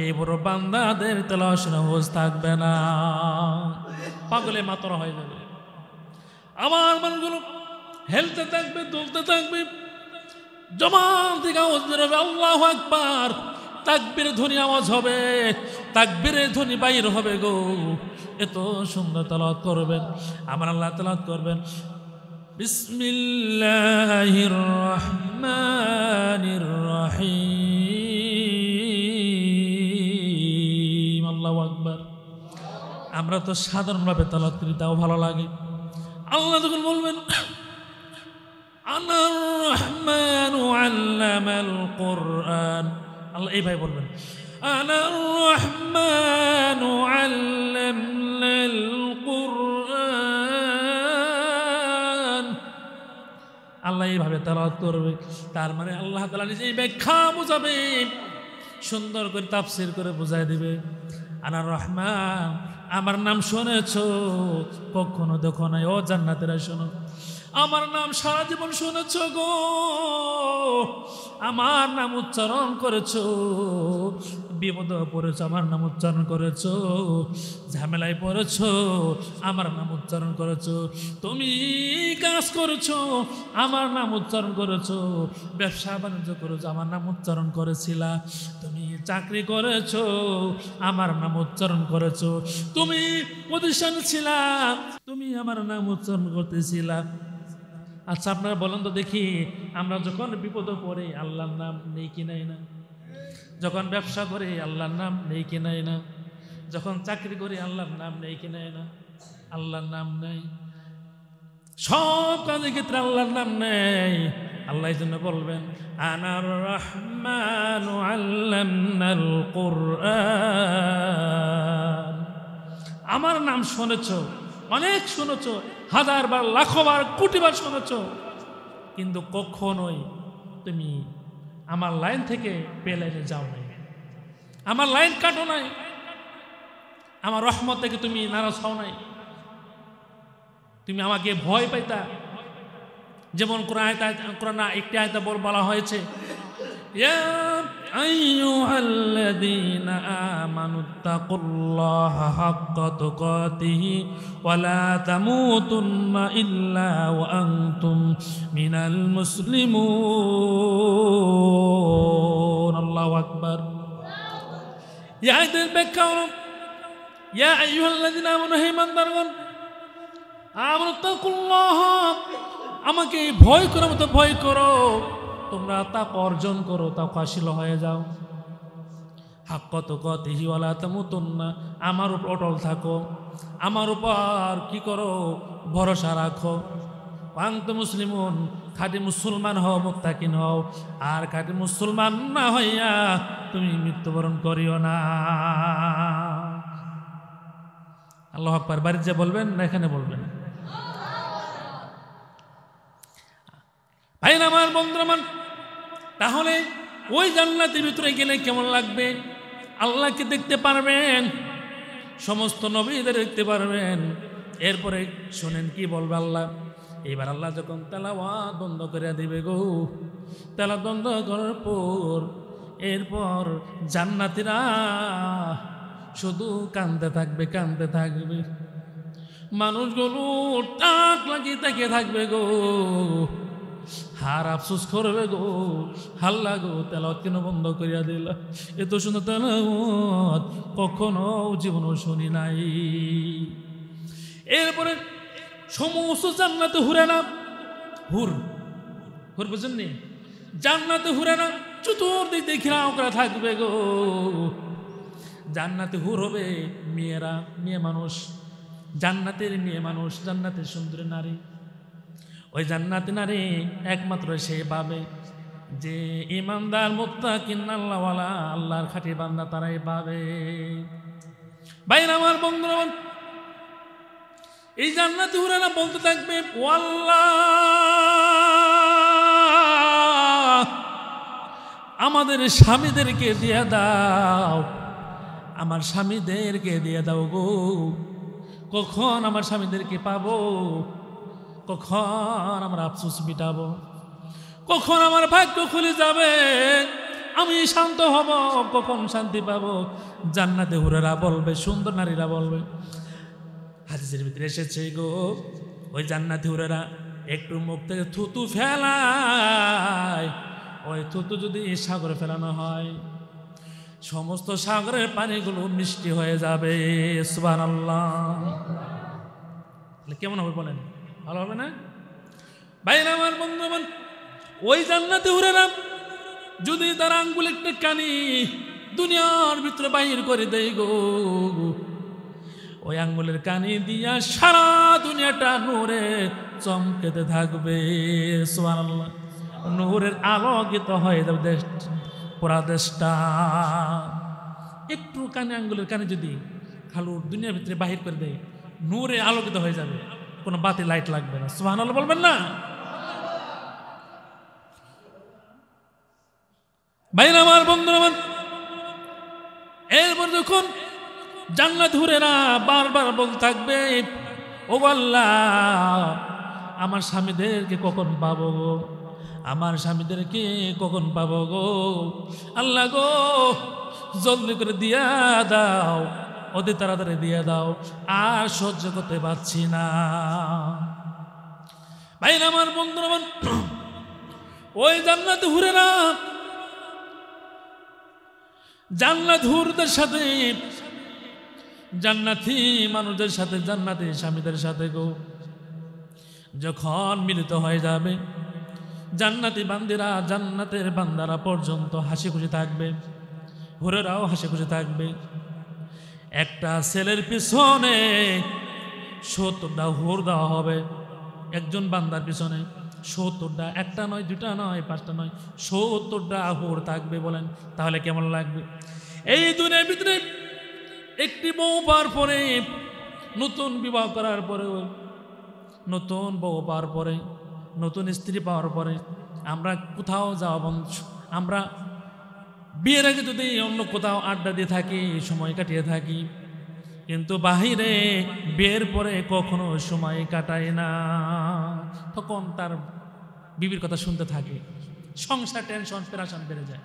এই বড় বান্দাদের তেলাওয়াত শুনে হুশ থাকবে না, পাগলে মাতর হয়ে যাবে। আমার মনগুলো হেলতে থাকবে, দুলতে থাকবে, জবান থেকে আওয়াজ বের হবে আল্লাহু আকবার, তাকবীরের ধ্বনি আওয়াজ হবে, তাকবীরের ধ্বনি বাইর হবে গো। এত সুন্দর তেলাওয়াত করবেন আমার আল্লাহ, তেলাওয়াত করবেন বিসমিল্লাহির রহমানির রহিম, আল্লাহু আকবার। আমরা তো সাধারণভাবে তেলাওয়াত করি, তাও ভালো লাগে। আল্লাহ যখন বলবেন আনার রহমানু আল্লামাল কুরআন, আল্লাহ এই ভাই বলবেন আনার রহমানু আল্লামাল কুরআন, আল্লাহ এইভাবে তেলাওয়াত করবে। তার মানে আল্লাহ তাআলা নিজেই ব্যাখ্যা বুঝাবে, সুন্দর করে তাফসীর করে বুঝাই দিবে। আনার রহমান, আমার নাম শুনেছো? কখনো দেখো নাই, ও জান্নাতেরা শোনো, আমার নাম সারা জীবন শুনেছ গো, আমার নাম উচ্চারণ করেছো, বিপদে পড়েছো আমার নাম উচ্চারণ করেছো, ঝামেলায় পড়েছো আমার নাম উচ্চারণ করেছো, তুমি কাজ করেছো আমার নাম উচ্চারণ করেছো, ব্যবসা বাণিজ্য করেছো আমার নাম উচ্চারণ করেছিলা, তুমি চাকরি করেছো আমার নাম উচ্চারণ করেছো, তুমি প্রতিষ্ঠান ছিলা তুমি আমার নাম উচ্চারণ করতেছিলা। আচ্ছা আপনারা বলেন তো দেখি, আমরা যখন বিপদে পড়ি আল্লাহর নাম নেই কি নাই না? যখন ব্যবসা করি আল্লাহর নাম নেই কি নাই না? যখন চাকরি করি আল্লাহর নাম নেই কি নাই না? আল্লাহর নাম নেই, সব কাজের ক্ষেত্রে আল্লাহর নাম নেই। আল্লাহ এই জন্য বলবেন আনার রহমানু আল্লামনাল কুরআন, আমার নাম শুনেছো, অনেক শুনেছো, হাজার বার, লাখো বার, কোটি বার শুনেছো, কিন্তু কখনোই তুমি আমার লাইন থেকে পে লাইনে যাও নাই, আমার লাইন কাটো নাই, আমার রহমত থেকে তুমি নারাজ হও নাই, তুমি আমাকে ভয় পাইতা। যেমন কোরআন একটি আয়াতে বলা হয়েছে ইয়া আইয়ুহাল্লাযীনা আমানুত্তাকুল্লাহা হাক্কা তুকাতিহি ওয়া লা তামুতুন্না ইল্লা ওয়া আনতুম মিনাল মুসলিমুন। আল্লাহু আকবার। ইয়া আয়াতের ব্যাখ্যা হলো ইয়া আইয়ুহাল্লাযীনা আমানু, হে ইমানদারগণ, আমানুত্তাকুল্লাহা, আমাকে ভয় করো মতো ভয় করো, তোমরা তাকওয়া অর্জন করো, তাকওয়াশীল হয়ে যাও। হাক্কা তুকাতিহি ওয়া লা তামুতুন্না, আমার উপর অটল থাকো, আমার উপর কি করো, ভরসা রাখো। ওয়া আনতুম মুসলিমুন, খাঁটি মুসলমান হও, মুত্তাকিন হও, আর খাঁটি মুসলমান না হইয়া তুমি মৃত্যুবরণ করিও না। আল্লাহু আকবার। বাড়িতে যে বলবেন না এখানে বলবেন? ভাই আমার, বন্ধুরা আমার, তাহলে ওই জান্নাতের ভিতরে গেলে কেমন লাগবে? আল্লাহকে দেখতে পারবেন, সমস্ত নবীদের দেখতে পারবেন। এরপরে শোনেন কি বলবে আল্লাহ। এবার আল্লাহ যখন তেলাওয়াত বন্ধ করে দিবে গো, তেলাওয়াত বন্ধ করার পর এরপর জান্নাতীরা শুধু কাঁদতে থাকবে, কাঁদতে থাকবে। মানুষগুলো টাক লাগিয়ে তাকিয়ে থাকবে গো, হার আফসোস করবে গো, হাল্লা গো, তেলাওয়াত কেন বন্ধ করিয়া দিলা? এত সুন্দর তেলাওয়াত কখনো জীবনও শুনি নাই। এরপরে সমস্ত জান্নাতে হুরেরা, হুর হুর বুঝেননি, জান্নাতে হুরেরা চতুর্দিক দিয়ে ঘেরাও করা থাকবে গো। জান্নাতে হুর হবে মেয়েরা, মেয়ে মানুষ, জান্নাতের মেয়ে মানুষ, জান্নাতের সুন্দরী নারী। ওই জান্নাতি নারী একমাত্র সে পাবে যে ইমানদার মুত্তাকিন আল্লাহওয়ালা, আল্লাহর খাঁটি বান্দা, তারাই পাবে। ভাইরা আমার, বন্ধুরা আমার, এই জান্নাতি হুরেরা বলতে থাকবে, ও আল্লাহ, আমাদের স্বামীদেরকে দিয়ে দাও, আমার স্বামীদেরকে দিয়ে দাও গো। কখন আমার স্বামীদেরকে পাবো? কখন আমরা আফসোস মিটাবো? কখন আমার ভাগ্য খুলে যাবে? আমি শান্ত হব? কখন শান্তি পাবো? জান্নাতে হুরেরা বলবে, সুন্দর নারীরা বলবে। হাদিসের ভিতরে এসেছে গো, ওই জান্নাতি হুরেরা একটু মুখ থেকে থুতু ফেলায়, ওই থুতু যদি সাগরে ফেলানো হয়, সমস্ত সাগরের পানিগুলো মিষ্টি হয়ে যাবে। সুবহানাল্লাহ। কেমন হবে বলেন? ভালো হবে না? ভাইরা আমার, বন্ধু আমার, ওই জান্নাতে হুরেরা যদি তার আঙ্গুল একটা কানি দুনিয়ার ভিতরে বাহির করে দেয় গো, ওই আঙ্গুলের কানি দিয়া সারা দুনিয়াটা নূরে চমকেতে থাকবে। সুবহানাল্লাহ। নূরের আলোকিত হয়ে যাবে পুরা দেশটা। একটু কানে, আঙ্গুলের কানে যদি খালু দুনিয়ার ভিতরে বাহির করে দেয়, নূরে আলোকিত হয়ে যাবে, কোনো বাতি লাইট লাগবে না। সুবহানাল্লাহ বলবেন না? ভাইরা আমার, বন্ধুরা আমার, এরপর যখন জান্নাত হুরেরা বারবার বলতে থাকবে, ও আল্লাহ, আমার স্বামীদেরকে কখন পাবো গো, আমার স্বামীদেরকে কখন পাবো গো, আল্লাহ গো, জলদি করে দিয়া দাও, অতি তাড়াতাড়ি দিয়ে দাও, আর সহ্য করতে পারছি না। ভাইরা আমার, বন্ধুরা আমার, ওই জান্নাতে হুরেরা জান্নাত হুরদের সাথে, জান্নাতি মানুষদের সাথে, জান্নাতি স্বামীদের সাথে গো যখন মিলিত হয়ে যাবে, জান্নাতি বান্দিরা, জান্নাতের বান্দারা পর্যন্ত হাসি খুশি থাকবে, হুরেরাও হাসি খুশি থাকবে। একটা ছেলের পিছনে 70টা হুর দেওয়া হবে, একজন বান্দার পিছনে 70টা, একটা নয়, দুটা নয়, 5টা নয়, 70টা হুর থাকবে। বলেন তাহলে কেমন লাগবে? এই দুনিয়ার ভিতরে একটি বউ পাওয়ার পরে, নতুন বিবাহ করার পরে, নতুন বউ পাওয়ার পরে, নতুন স্ত্রী পাওয়ার পরে আমরা কোথাও যাওয়া, আমরা বিয়ের আগে যদি অন্য কোথাও আড্ডা দিয়ে থাকি, সময় কাটিয়ে থাকি, কিন্তু বাহিরে বিয়ের পরে কখনো সময় কাটায় না। তখন তার বিবির কথা শুনতে থাকে, সংসার টেনশন পেরেশান বেড়ে যায়,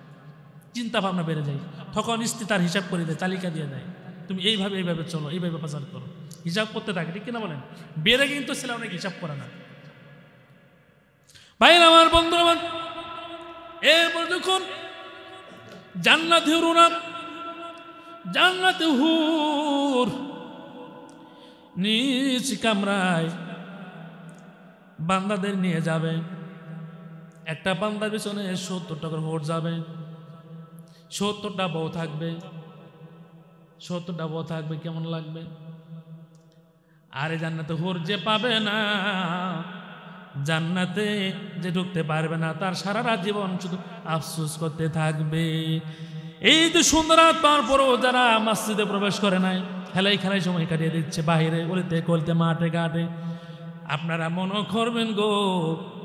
চিন্তা ভাবনা বেড়ে যায়। তখন স্ত্রী তার হিসাব করে দেয়, তালিকা দিয়ে দেয়, তুমি এইভাবে এইভাবে চলো, এইভাবে বাজার করো, হিসাব করতে থাকে। ঠিক কিনা বলেন? বিয়ের আগে কিন্তু ছেলে অনেক হিসাব করে না। ভাইরা আমার, বন্ধু আমার, এরপর যখন জান্নাতি হুররা, জান্নাতি হুর নিজ কামরায় বান্দাদের নিয়ে যাবে, একটা বান্দার পিছনে 70টা করে হুর যাবে, 70টা বউ থাকবে, 70টা বউ থাকবে। কেমন লাগবে? আরে জান্নাতে হুর যে পাবে না, জান্নাতে যে ঢুকতে পারবে না, তার সারা জীবন শুধু আফসোস করতে থাকবে। এই তো সুন্দর পাওয়ার পরও যারা মসজিদে প্রবেশ করে নাই, খেলাই খেলাই সময় কাটিয়ে দিচ্ছে, বাহিরে গলিতে গলিতে, মাঠে ঘাটে, আপনারা মনে করবেন গো,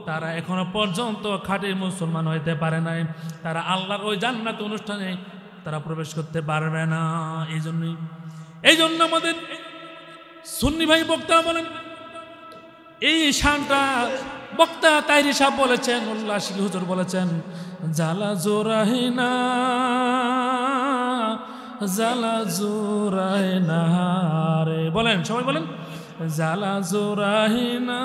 তারা এখনো পর্যন্ত খাঁটি মুসলমান হইতে পারে নাই, তারা আল্লাহর ওই জান্নাত অনুষ্ঠানে তারা প্রবেশ করতে পারবে না। এই জন্যই এই জন্য আমাদের সুন্নি ভাই বক্তা বলেন, এই শানটা বক্তা তাইরি সাহেব বলেছেন, উল্লাহ আশিক হুজুর বলেছেন, জালা জোরাহিনা জালা জোরাহিনা রে, বলেন সবাই বলেন, জালা জোরাহিনা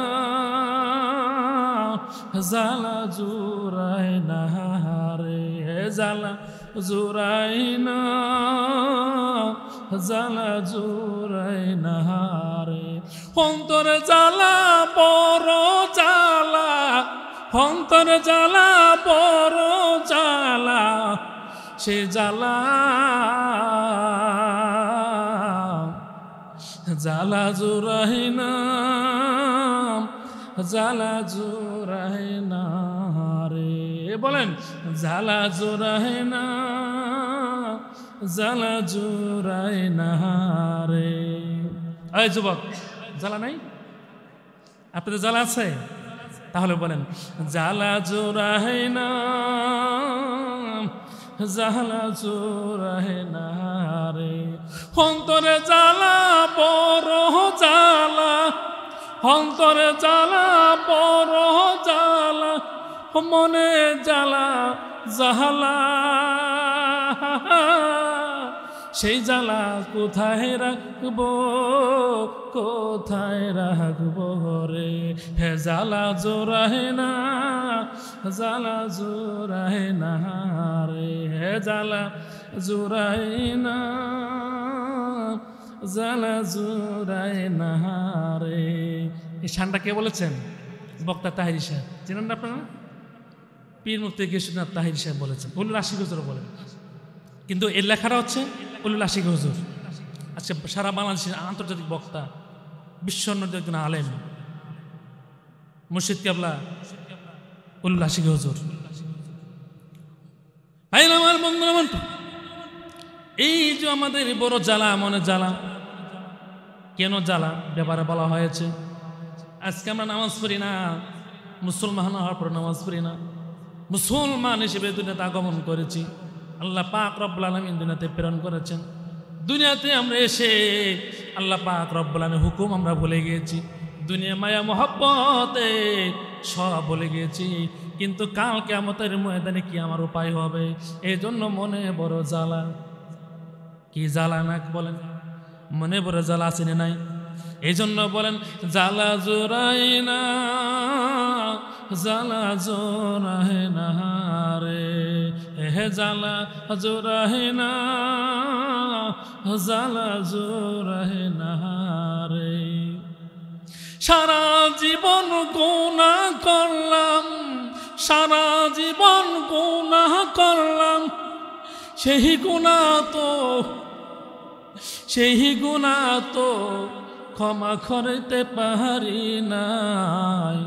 জালা জোরাহিনা রে, জালা জোরাহিনা জালা জোরাহিনা রে, অন্তরে জ্বালা বড় জ্বালা, অন্তরে জ্বালা বড় জ্বালা, সে জ্বালা জ্বালা জোরাহিনা জ্বালা জোরাহিনা রে, বলেন জ্বালা জোরাহিনা জ্বালা জোরাহিনা রে। এই যুবক, জ্বালা নাই? আপনাদের জ্বালা আছে? তাহলে বলেন জ্বালা জোরাহিনা জ্বালা জোরাহিনা রে, অন্তরে জ্বালা বড় জ্বালা, অন্তরে জ্বালা বড় জ্বালা, মনে জ্বালা জ্বালা, সেই জ্বালা কোথায় রাখবো, কোথায় রাখবো রে, হে জ্বালা জোরাহিনা জ্বালা জোরাহিনা রে, হে জ্বালা জোরাহিনা জ্বালা জোরাহিনা রে। এই শানটা কে বলেছেন? বক্তা তাহিরি সাহেব, চেনেন না আপনারা? পীর মুফতি গিয়াসউদ্দিন তাহিরি সাহেব বলেছেন, উল্লাহ আশিক হুজুর বলেন, কিন্তু এর লেখাটা হচ্ছে উল্লাহ আশিক হুজুর। আচ্ছা, সারা বাংলাদেশের আন্তর্জাতিক বক্তা, বিশ্বনন্দিত একজন আলেম, মুর্শিদ কেবলা উল্লাহ আশিক হুজুর। আমার বন্ধুরা, এই যে আমাদের বড় জ্বালা, মনে জ্বালা, কেন জ্বালা ব্যাপারে বলা হয়েছে। আজকে আমরা নামাজ পড়ি না, মুসলমান হওয়ার পর নামাজ পড়ি না, মুসলমান হিসেবে দুনিয়াতে আগমন করেছি, আল্লাহ পাক রব্বুল আলামিন দুনিয়াতে প্রেরণ করেছেন। দুনিয়াতে আমরা এসে আল্লাহ পাক রব্বুল আলামিনের হুকুম আমরা ভুলে গিয়েছি, দুনিয়া মায়া মহব্বতে সব ভুলে গিয়েছি। কিন্তু কাল কিয়ামতের ময়দানে কি আমার উপায় হবে, এই জন্য মনে বড় জ্বালা। কি জ্বালা না বলেন? মনে বড় জ্বালা আছে না নাই? এই জন্য বলেন জ্বালা জোরাহিনা জ্বালা জোরাহিনা রে, হে জ্বালা জোরাহিনা জ্বালা জোরাহিনা রে। সারা জীবন গুনাহ করলাম, সারা জীবন গুনাহ করলাম, সেই গুনাহ তো ক্ষমা করতে পারি নাই,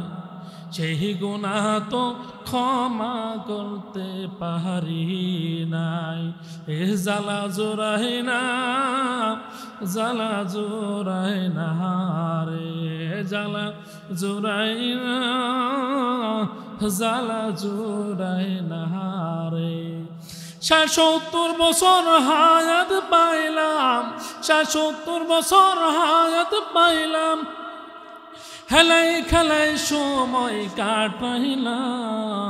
সেই গুনাহ তো ক্ষমা করতে পারি নাই। এ জ্বালা জোরাহিনা জ্বালা জোরাহিনা রে, জ্বালা জোরাহিনা জ্বালা জোরাহিনা রে। 70 বছর হায়াত পাইলাম, 70 বছর হায়াত পাইলাম, হেলাই খেলাই সময় কাটাইলাম।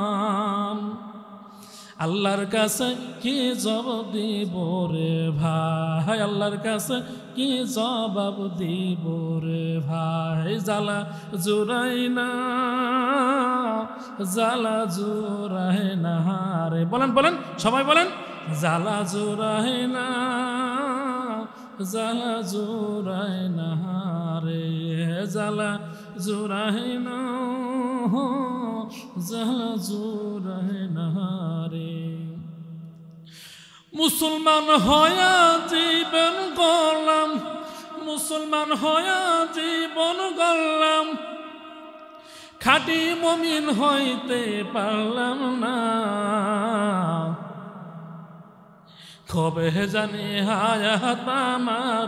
আল্লাহর কাছে কি জবাব দিব রে ভাই, আল্লাহর কাছে কি জবাব দিব রে ভাই। জ্বালা জোরাহিনা জ্বালা জোরাহিনা রে, বলেন বলেন সবাই বলেন, জ্বালা জোরাহিনা জ্বালা জোরাহিনা রে, জ্বালা জোরাহিনা জ্বালা জোরাহিনা রে। মুসলমান হয়া জীবন গড়লাম, মুসলমান হয়া জীবন গড়লাম, খাঁটি মুমিন হইতে পারলাম না। কবে জানি হায়াত আমার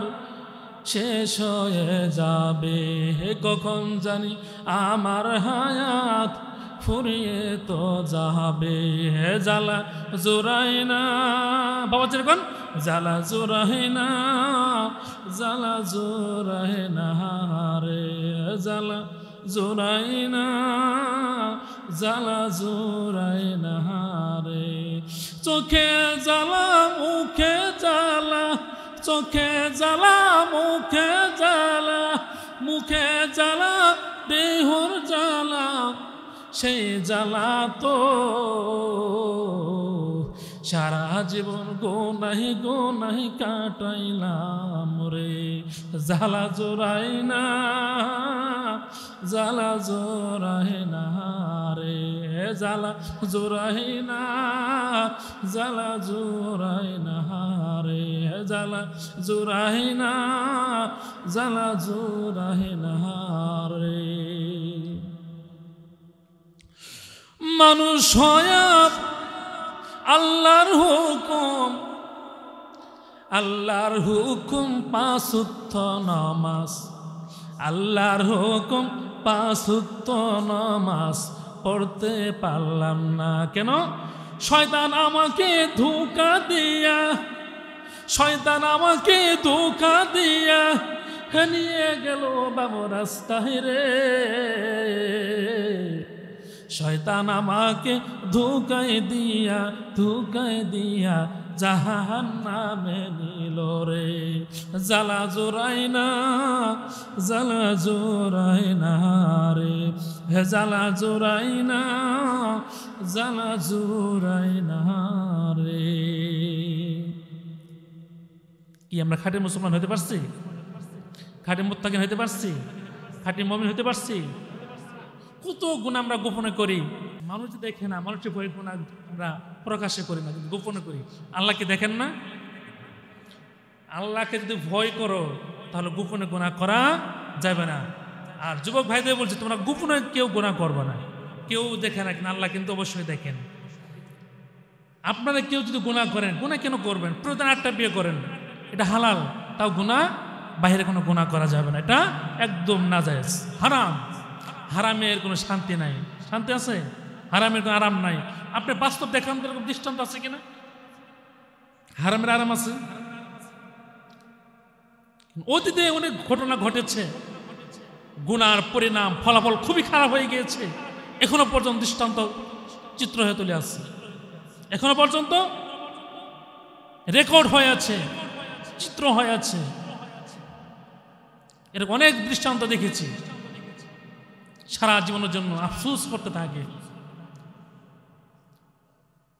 শেষ হয়ে যাবে, কখন জানি আমার হায়াত ফুরিয়ে তো যাবে। জ্বালা জোরাহিনা, বাবা যেরকম জ্বালা জোড়ায় না, জ্বালা জোড়ায় না রে, জ্বালা জোড়ায় না, জ্বালা জোড়ায় না রে। চোখে জ্বালা মুখে জ্বালা, চোখে জ্বালা মুখে জ্বালা, মুখে জ্বালা দেহর জ্বালা, সেই জ্বালা তো সারা জীবন গোনাহি গোনাহি কাটাইলাম রে। জ্বালা জোড়াই না, জ্বালা জোড়াই না রে, জ্বালা জোড়াই না, জ্বালা জোড়াই না রে, জ্বালা জোড়াই না, জ্বালা জোড়াই না রে। মানুষ হয়া আল্লাহর হুকুম, আল্লাহর হুকুম পাঁচ ওয়াক্ত নামাজ, আল্লাহর হুকুম পাঁচ ওয়াক্ত নামাজ পড়তে পারলাম না কেন? শয়তান আমাকে ধোঁকা দিয়া, শয়তান আমাকে ধোঁকা দিয়া নিয়ে গেল বাবু রাস্তায় রে। শয়তান আমাকে ধোঁকায় দিয়া, ধোঁকায় দিয়া জাহান্নামে নিল রে। জ্বালা জোড়াই না, জ্বালা জোড়াই না রে, হে জ্বালা জোড়াই না, জ্বালা জোড়াই না রে। কি আমরা খাঁটি মুসলমান হতে পারছি? খাঁটি মুত্তাকিন হতে পারছি? খাঁটি মুমিন হতে পারছি? কত গুণ আমরা গোপনে করি, মানুষ দেখে না, মানুষের ভয় গুণ আমরা প্রকাশে করি না, কিন্তু গোপনে করি। আল্লাহকে দেখেন না? আল্লাহকে যদি ভয় করো তাহলে গোপনে গুনাহ করা যাবে না। আর যুবক ভাইদের বলছে তোমরা গোপনে কেউ গুনাহ করবে না, কেউ দেখে না, কিন্তু আল্লাহ কিন্তু অবশ্যই দেখেন। আপনারা কেউ যদি গুনাহ করেন, গুনাহ কেন করবেন? প্রতিদিন 8টা বিয়ে করেন, এটা হালাল, তাও গুনাহ, বাইরে কোনো গুনাহ করা যাবে না, এটা একদম নাজায়েজ, হারাম। হারামের কোনো শান্তি নাই, শান্তি আছে? হারামের কোনো আরাম নাই। আপনি বাস্তব দেখান তো, এরকম দৃষ্টান্ত আছে কিনা? হারামের আরাম আছে? অতীতে অনেক ঘটনা ঘটেছে, গুনার পরিণাম ফলাফল খুবই খারাপ হয়ে গিয়েছে, এখনো পর্যন্ত দৃষ্টান্ত চিত্র হয়ে তুলে আসছে, এখনো পর্যন্ত রেকর্ড হয়ে আছে, চিত্র হয়ে আছে। এরকম অনেক দৃষ্টান্ত দেখেছি। সারা জীবনের জন্য আফসোস করতে থাকে।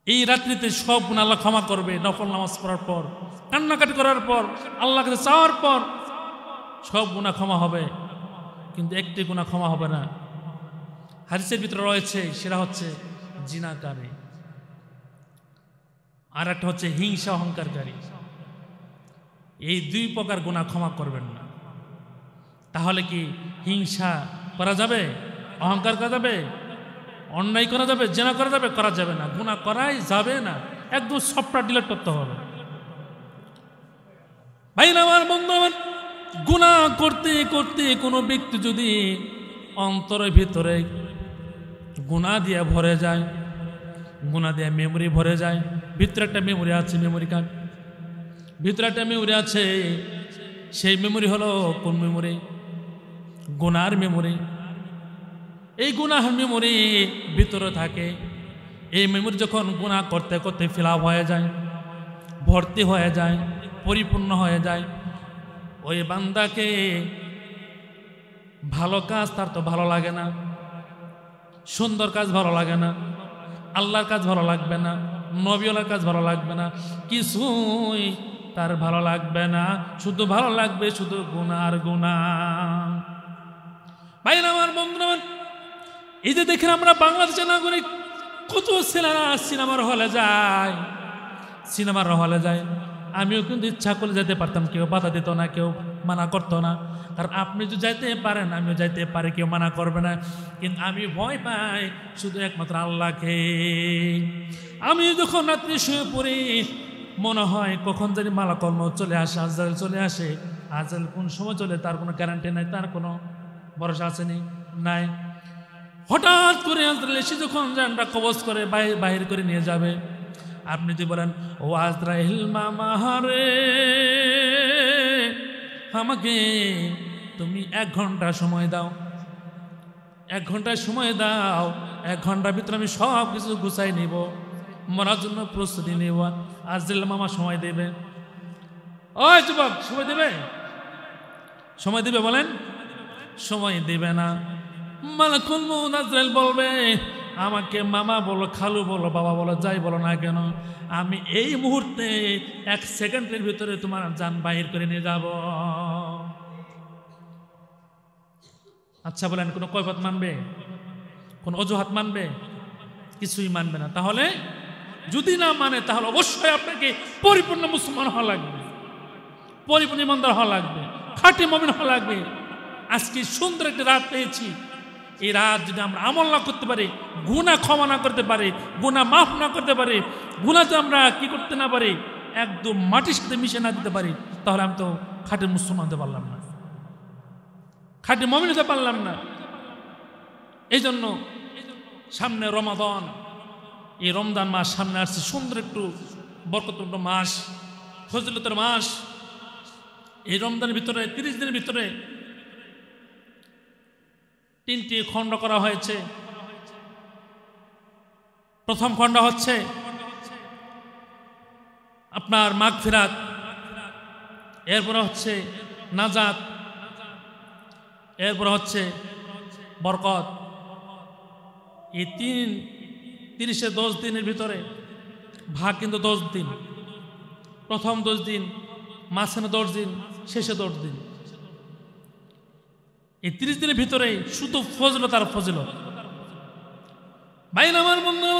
এই রাত্রিতে সব গুনাহ আল্লাহ ক্ষমা করবে, নফল নামাজ পড়ার পর, কান্নাকাটি করার পর, আল্লাহর কাছে চাওয়ার পর সব গুনাহ ক্ষমা হবে, কিন্তু একটি গুনাহ ক্ষমা হবে না। হাদিসের ভিতরে রয়েছে, সেটা হচ্ছে জিনাকারী, আর একটা হচ্ছে হিংসা অহংকারকারী। এই দুই প্রকার গুনাহ ক্ষমা করবেন না। তাহলে কি হিংসা করা যাবে? অহংকার করা যাবে? অন্যায় করা যাবে? জিনা করা যাবে? করা যাবে না, গুনাহ করাই যাবে না, একদম সফটওয়্যার ডিলিট করতে হবে। ভাই আমার বন্ধু আমার, গুনাহ করতে করতে কোনো ব্যক্তি যদি অন্তরের ভিতরে গুনাহ দিয়ে ভরে যায়, গুনাহ দিয়ে মেমোরি ভরে যায়, ভিতরে একটা মেমোরি আছে, মেমোরি কার্ড, ভিতরে একটা মেমোরি আছে, সেই মেমোরি হলো কোন মেমোরি? গুনার মেমোরি। এই গুনাহ মেমোরি ভিতরে থাকে। এই মেমোরি যখন গুনাহ করতে করতে ফিল আপ হয়ে যায়, ভর্তি হয়ে যায়, পরিপূর্ণ হয়ে যায়, ওই বান্দাকে ভালো কাজ তার তো ভালো লাগে না, সুন্দর কাজ ভালো লাগে না, আল্লাহর কাজ ভালো লাগবে না, নবীওয়ালার কাজ ভালো লাগবে না, কিছুই তার ভালো লাগবে না, শুধু ভালো লাগবে শুধু গুনাহ আর গুনাহ। ভাই আমার বন্ধুরা, এই যে দেখেন আমরা বাংলাদেশের নাগরিক, কত ছেলেরা সিনেমার হলে যায়, সিনেমার হলে যায়। আমিও কিন্তু ইচ্ছা করলে যেতে পারতাম, কেউ বাধা দিত না, কেউ মানা করতো না। কারণ আপনি যদি যাইতে পারেন, আমিও যাইতে পারি, কেউ মানা করবে না। কিন্তু আমি ভয় পাই শুধু একমাত্র আল্লাহকে। আমি যখন রাত্রি শুয়ে পড়ি, মনে হয় কখন জানি মালাকুল মউত চলে আসে, আজরাইল চলে আসে। আজরাইল কোন সময় চলে তার কোনো গ্যারান্টি নাই, তার কোনো ভরসা আসেনি, নাই। হঠাৎ করে আজরাইল এসে যখন জানটা কবজ করে বাহির করে নিয়ে যাবে, আপনি যদি বলেন ও আজরাইল মামা রে, আমাকে তুমি 1 ঘন্টা সময় দাও, 1 ঘন্টা সময় দাও, 1 ঘন্টার ভিতরে আমি সব কিছু গুছাই নিব, মরার জন্য প্রস্তুতি নেব। আজরাইল মামা সময় দেবে? ওই যুবক, সময় দেবে? সময় দিবে বলেন? সময় দিবে না। মালাকুল মউত আজরাইল বলবে, আমাকে মামা বলো, খালু বলো, বাবা বলো, যাই বলো না কেন, আমি এই মুহূর্তে 1 সেকেন্ডের ভিতরে তোমার জান বাহির করে নিয়ে যাব। আচ্ছা বলেন, কোনো কৈফিয়ত মানবে? কোনো অজুহাত মানবে? কিছুই মানবে না। তাহলে যদি না মানে, তাহলে অবশ্যই আপনাকে পরিপূর্ণ মুসলমান হওয়া লাগবে, পরিপূর্ণ ইমানদার হওয়া লাগবে, খাঁটি মুমিন হওয়া লাগবে। আজকে সুন্দর একটি রাত পেয়েছি, এই রাত যদি আমরা আমল না করতে পারি, গুনাহ ক্ষমা না করতে পারি, গুনাহ মাফ না করতে পারি, গুনাহতে আমরা কি করতে না পারি, একদম মাটির সাথে মিশে না দিতে পারি, তাহলে আমি তো খাঁটি মুসলমান হতে পারলাম না, খাঁটি মুমিন হতে পারলাম না। এই জন্য সামনে রমাদান, এই রমজান মাস সামনে আসছে, সুন্দর একটু বরকতপূর্ণ মাস, ফজিলতের মাস। এই রমজানের ভিতরে 30 দিনের ভিতরে 3টি খণ্ড করা হয়েছে। প্রথম খণ্ড হচ্ছে আপনার মাগফিরাত, এরপরে হচ্ছে নাজাত, এরপরে হচ্ছে বরকত। এই 30-10 দিনের ভিতরে ভাগ কিন্তু 10 দিন। প্রথম 10 দিন, মাঝখানে 10 দিন, শেষে 10 দিন। এই 30 দিনের ভিতরে শুধু ফজিলত আর ফজিলত। ভাই আমার বন্ধু,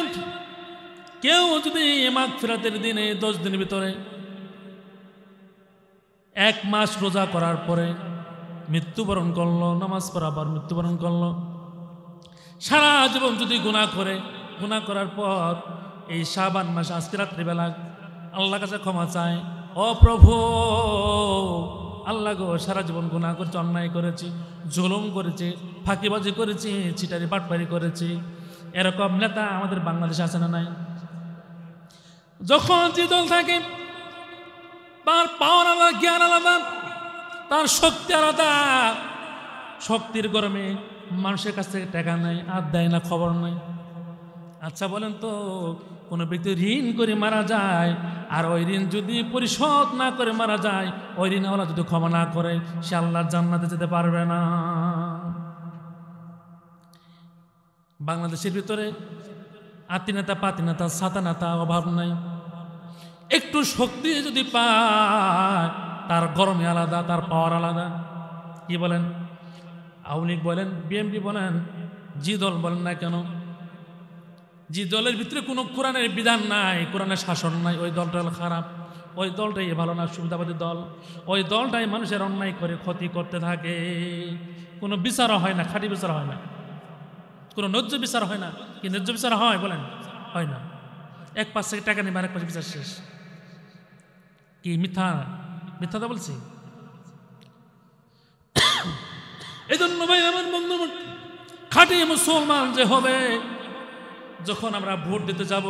কেউ যদি মাগফিরাতের দিনে 10 দিনের ভিতরে 1 মাস রোজা করার পরে মৃত্যুবরণ করলো, নামাজ পড়ার পর মৃত্যুবরণ করলো, সারা জীবন যদি গুনাহ করে, গুনাহ করার পর এই শাবান মাস আজকে রাত্রিবেলা আল্লাহর কাছে ক্ষমা চায়, ও প্রভু আল্লাহ গো, সারা জীবন গুনাহ করেছি, অন্যায় করেছি, জুলুম করেছি, ফাঁকিবাজি করেছি, চিটারি বাটপারি করেছি। এরকম নেতা আমাদের বাংলাদেশে আছে না নাই? যখন যে দল থাকে তার পাওয়ার আলাদা, জ্ঞান আলাদা, তার শক্তি আলাদা। শক্তির গরমে মানুষের কাছ থেকে টাকা নেয়, আর দেয় না, খবর নেই। আচ্ছা বলেন তো, কোনো ব্যক্তি ঋণ করে মারা যায়, আর ওই ঋণ যদি পরিশোধ না করে মারা যায়, ওই ঋণওয়ালা যদি ক্ষমা না করে, সে আল্লাহর জান্নাতে যেতে পারবে না। বাংলাদেশের ভিতরে আতি নেতা, পাতি নেতা, সাতা নেতা অভাব নাই। একটু শক্তি যদি পায়, তার গরমে আলাদা, তার পাওয়ার আলাদা। কি বলেন? আওয়ামী লীগ বলেন, বিএনপি বলেন, জি দল বলেন না কেন, যে দলের ভিতরে কোনো কোরআনের বিধান নাই, কোরআনের শাসন নাই, ওই দলটা খারাপ, ওই দলটাই ভালো না, সুবিধাবাদী দল। ওই দলটাই মানুষের অন্যায় করে ক্ষতি করতে থাকে। কোনো বিচার হয় না, খাঁটি বিচার হয় না, কোনো ন্যায্য বিচার হয় না। কি ন্যায্য বিচার হয় বলেন? হয় না। 1 পাশ থেকে টাকা নেবে, 1 পাশে বিচার শেষ। কি মিথ্যা? মিথ্যা তো বলছি। এই জন্য ভাই আমার বন্ধু, খাঁটি মুসলমান যে হবে, যখন আমরা ভোট দিতে যাব,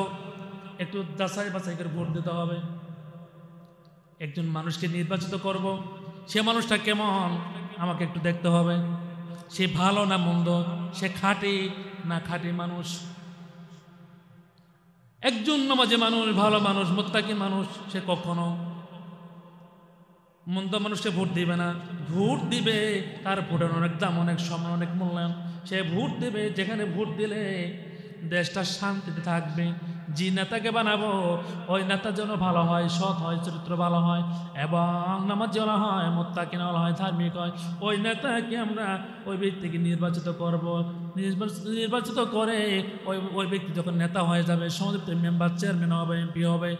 একটু যাচাই বাছাই করে ভোট দিতে হবে। একজন মানুষকে নির্বাচিত করব, সে মানুষটা কেমন আমাকে একটু দেখতে হবে। সে ভালো না মন্দ, সে খাঁটি না খাঁটি মানুষ। একজন নামাজি মানুষ, ভালো মানুষ, মুত্তাকি মানুষ, সে কখনো মন্দ মানুষকে ভোট দিবে না। ভোট দিবে, তার ভোটের অনেক দাম, অনেক সম্মান, অনেক মূল্যায়ন। সে ভোট দেবে যেখানে ভোট দিলে দেশটা শান্তিতে থাকবে। যে নেতাকে বানাবো, ওই নেতা যেন ভালো হয়, সৎ হয়, চরিত্র ভালো হয়, এবং নামাজিওয়ালা হয়, মুত্তাকিওয়ালা হয়, ধার্মিক হয়, ওই নেতাকে আমরা, ওই ব্যক্তিকে নির্বাচিত করব। নির্বাচিত করে ওই ব্যক্তি যখন নেতা হয়ে যাবে, সমিতিতে মেম্বার, চেয়ারম্যান হবে, এমপি হবে,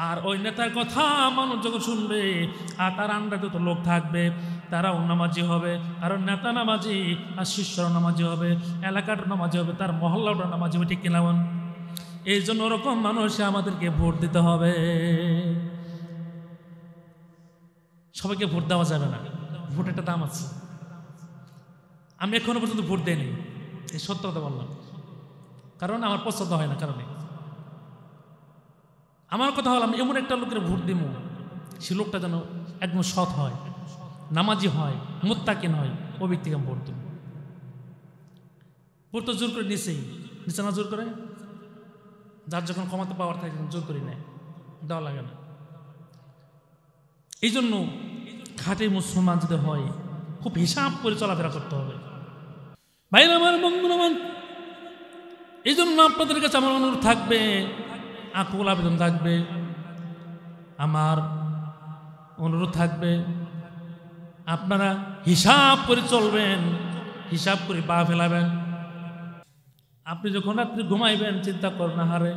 আর ওই নেতার কথা মানুষ যখন শুনবে, আর তার আন্ডারে যত লোক থাকবে তারাও নামাজি হবে, কারণ নেতা নামাজি আর শিষ্যরাও নামাজি হবে, এলাকাটা নামাজি হবে, তার মহল্লাটা নামাজি হবে। ঠিক কিনা? এই জন্য ওরকম মানুষ আমাদেরকে ভোট দিতে হবে। সবাইকে ভোট দেওয়া যাবে না, ভোট একটা দাম আছে। আমি এখনো পর্যন্ত ভোট দেইনি, এই সত্য কথা বললাম, কারণ আমার পছন্দ হয় না। কারণে আমার কথা হলাম এমন একটা লোকের ভোট দিব, সে লোকটা যেন একদম সৎ হয়, নামাজি হয়, মুত্তাকিন হয়, ওই ব্যক্তিকে আমি ভোট দেব। ভোট তো জোর করে নিচেই, নিচে না জোর করে, যার যখন ক্ষমতা পাওয়ার থাকে জোর করে নেয়, দেওয়া লাগে না। এই জন্য খাঁটি মুসলমান যদি হয় খুব হিসাব করে চলাফেরা করতে হবে। ভাইরা আমার, বন্ধুরা আমার, এই জন্য আপনাদের কাছে আমার অনুরোধ থাকবে, আকুল আবেদন থাকবে, আমার অনুরোধ থাকবে, আপনারা হিসাব করে চলবেন, হিসাব করে পা ফেলাবেন। আপনি যখন রাত্রে ঘুমাইবেন চিন্তা করেন, হারে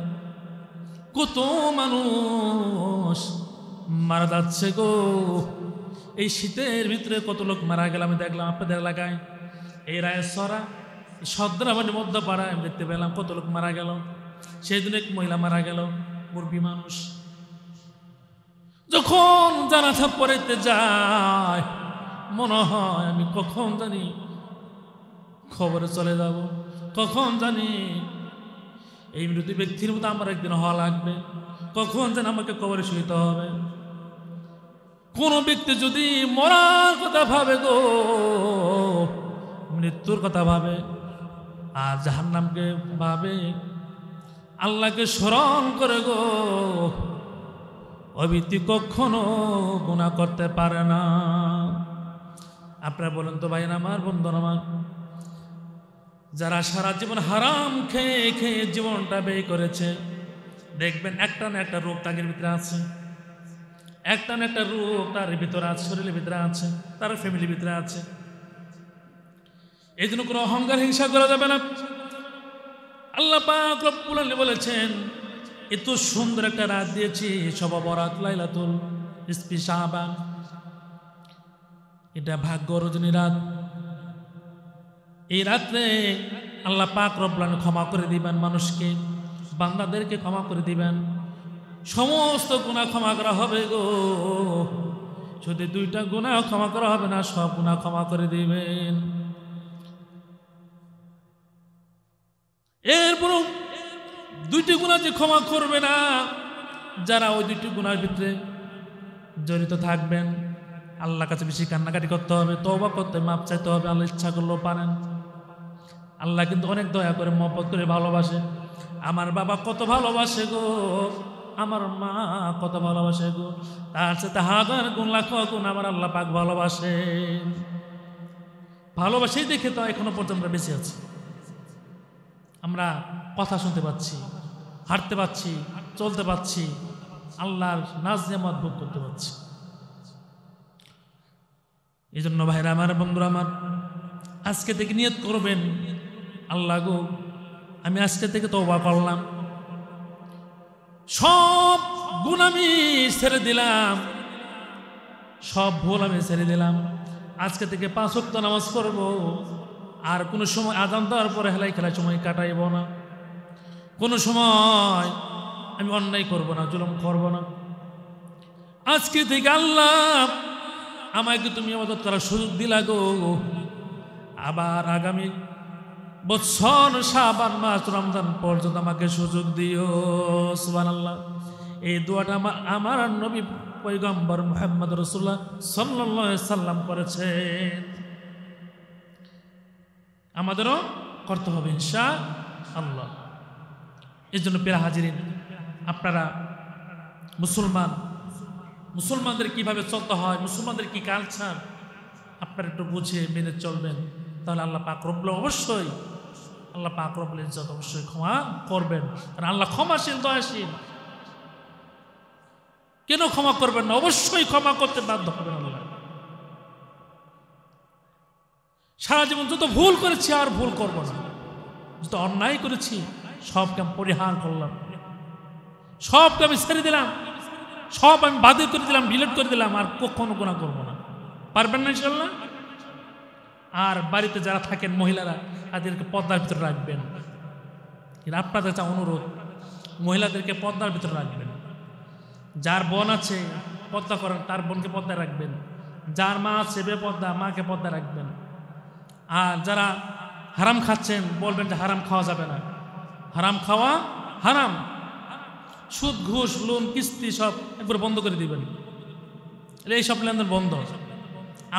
কত মানুষ মারা যাচ্ছে গো, এই শীতের ভিতরে কত লোক মারা গেল। আমি দেখলাম আপনাদের এলাকায় এই রায়েশ্বরা সদ্রাবাড়ি মধ্যপাড়ায় আমি দেখতে পেলাম কত লোক মারা গেল। সেই দিন এক মহিলা মারা গেল, মুরগি মানুষ। যখন জানাজা পড়াইতে যায় মনে হয় আমি কখন জানি খবরে চলে যাব, কখন জানি এই মৃত ব্যক্তির মতো আমার একদিন হওয়া লাগবে, কখন যেন আমাকে কবরে শুইতে হবে। কোন ব্যক্তি যদি মরার কথা ভাবে গো, মৃত্যুর কথা ভাবে, আর জাহান্নামকে ভাবে, আল্লাহকে স্মরণ করে গো, ওই ব্যক্তি কখনো গুনাহ করতে পারে না। আপনারা বলেন তো ভাইরা আমার, বন্ধুরা আমার, যারা সারা জীবন হারাম খেয়ে খেয়ে জীবনটা ব্যয় করেছে, দেখবেন একটা না একটা রোগ তাদের ভিতরে আছে, একটা না একটা রোগ তার ভিতরে আছে, শরীরের ভিতরে আছে, তার ফ্যামিলির ভিতরে আছে। এই জন্য কোনো অহংকার হিংসা করা যাবে না। আল্লাহ পাক রব্বুল আলামিন বলেছেন, এত সুন্দর একটা রাত দিয়েছি, শবে বরাত, লাইলাতুল নিসফি শাবান, এটা ভাগ্য রজনী রাত। এই রাত্রে আল্লাহ পাক রব্বুল আলামিন ক্ষমা করে দিবেন মানুষকে, বান্দাদেরকে ক্ষমা করে দিবেন, সমস্ত গুনাহ ক্ষমা করা হবে গো। শুধু দুইটা গুনাহ ক্ষমা করা হবে না, সব গুনাহ ক্ষমা করে দিবেন। এরপর দুইটি গুনাহ যে ক্ষমা করবে না, যারা ওই দুইটি গুনার ভিতরে জড়িত থাকবেন, আল্লাহর কাছে বেশি কান্নাকাটি করতে হবে, তওবা করতে, মাপ চাইতে হবে। আল্লাহ ইচ্ছা করলেও পারেন। আল্লাহ কিন্তু অনেক দয়া করে, মহব্বত করে ভালোবাসে। আমার বাবা কত ভালোবাসে গো, আমার মা কত ভালোবাসে গো, তার সাথে হাজার গুণ লাখ গুণ আমার আল্লাহ পাক ভালোবাসে। ভালোবাসেই দেখে তো এখনো পর্যন্ত আমরা বেঁচে আছি। আমরা কথা শুনতে পাচ্ছি, হাঁটতে পাচ্ছি, চলতে পাচ্ছি, আল্লাহর নাজ নেয়ামত ভোগ করতে পাচ্ছি। এই জন্য ভাইরা আমার, বন্ধুরা আমার, আজকে থেকে নিয়ত করবেন, আল্লাহ গো আমি আজকে থেকে তওবা করলাম, সব গুনাহ আমি ছেড়ে দিলাম, সব ভুল আমি ছেড়ে দিলাম। আজকে থেকে 5 ওয়াক্ত নামাজ পড়ব, আর কোনো সময় আযান দেওয়ার পরে হেলাই খেলায় সময় কাটাইব না, কোনো সময় আমি অন্যায় করব না, জুলুম করব না। আজকে থেকে আল্লাহ আমাকে তুমি ইবাদত করার সুযোগ দিলা গো, আবার আগামী বছর শাবান মাস রমজান পর্যন্ত আমাকে সুযোগ দিও। সুবহানাল্লাহ। এই দোয়াটা আমার নবী পয়গম্বর মুহাম্মদ রাসূলুল্লাহ সাল্লাল্লাহু আলাইহি সাল্লাম করেছেন, আমাদেরও করতে হবে ইনশাআল্লাহ। এই জন্য প্রিয় হাজিরিন, আপনারা মুসলমানদের কিভাবে চলতে হয়, মুসলমানদের কি কালচার, আপনারা একটু বুঝে মেনে চলবেন, তাহলে আল্লাহ পাক রব্বুল অবশ্যই, আল্লাহ পাক রব্বুল ইজ্জত অবশ্যই ক্ষমা করবেন। আর আল্লাহ ক্ষমাশীল, দয়াশীল। কেন ক্ষমা করবেন না? অবশ্যই ক্ষমা করতে বাধ্য হবেন আল্লাহ। সারা জীবন যত ভুল করেছি আর ভুল করব না, যত অন্যায় করেছি সবকে আমি পরিহার করলাম, সবকে আমি ছেড়ে দিলাম, সব আমি বাতিল করে দিলাম, ডিলিট করে দিলাম, আর কখনো গুনাহ করবো না। পারবেন না ইনশাআল্লাহ? আর বাড়িতে যারা থাকেন মহিলারা, তাদেরকে পর্দার ভিতরে রাখবেন। কিন্তু আপনাদের কাছে অনুরোধ, মহিলাদেরকে পর্দার ভিতরে রাখবেন। যার বোন আছে পর্দা করেন, তার বোনকে পর্দায় রাখবেন। যার মা আছে বেপর্দা, মাকে পর্দা রাখবেন। আর যারা হারাম খাচ্ছেন, বলবেন যে হারাম খাওয়া যাবে না, হারাম খাওয়া হারাম। সুদ ঘুষ লোন কিস্তি সব একবার বন্ধ করে দিবেন। এইসব লেনদেন বন্ধ।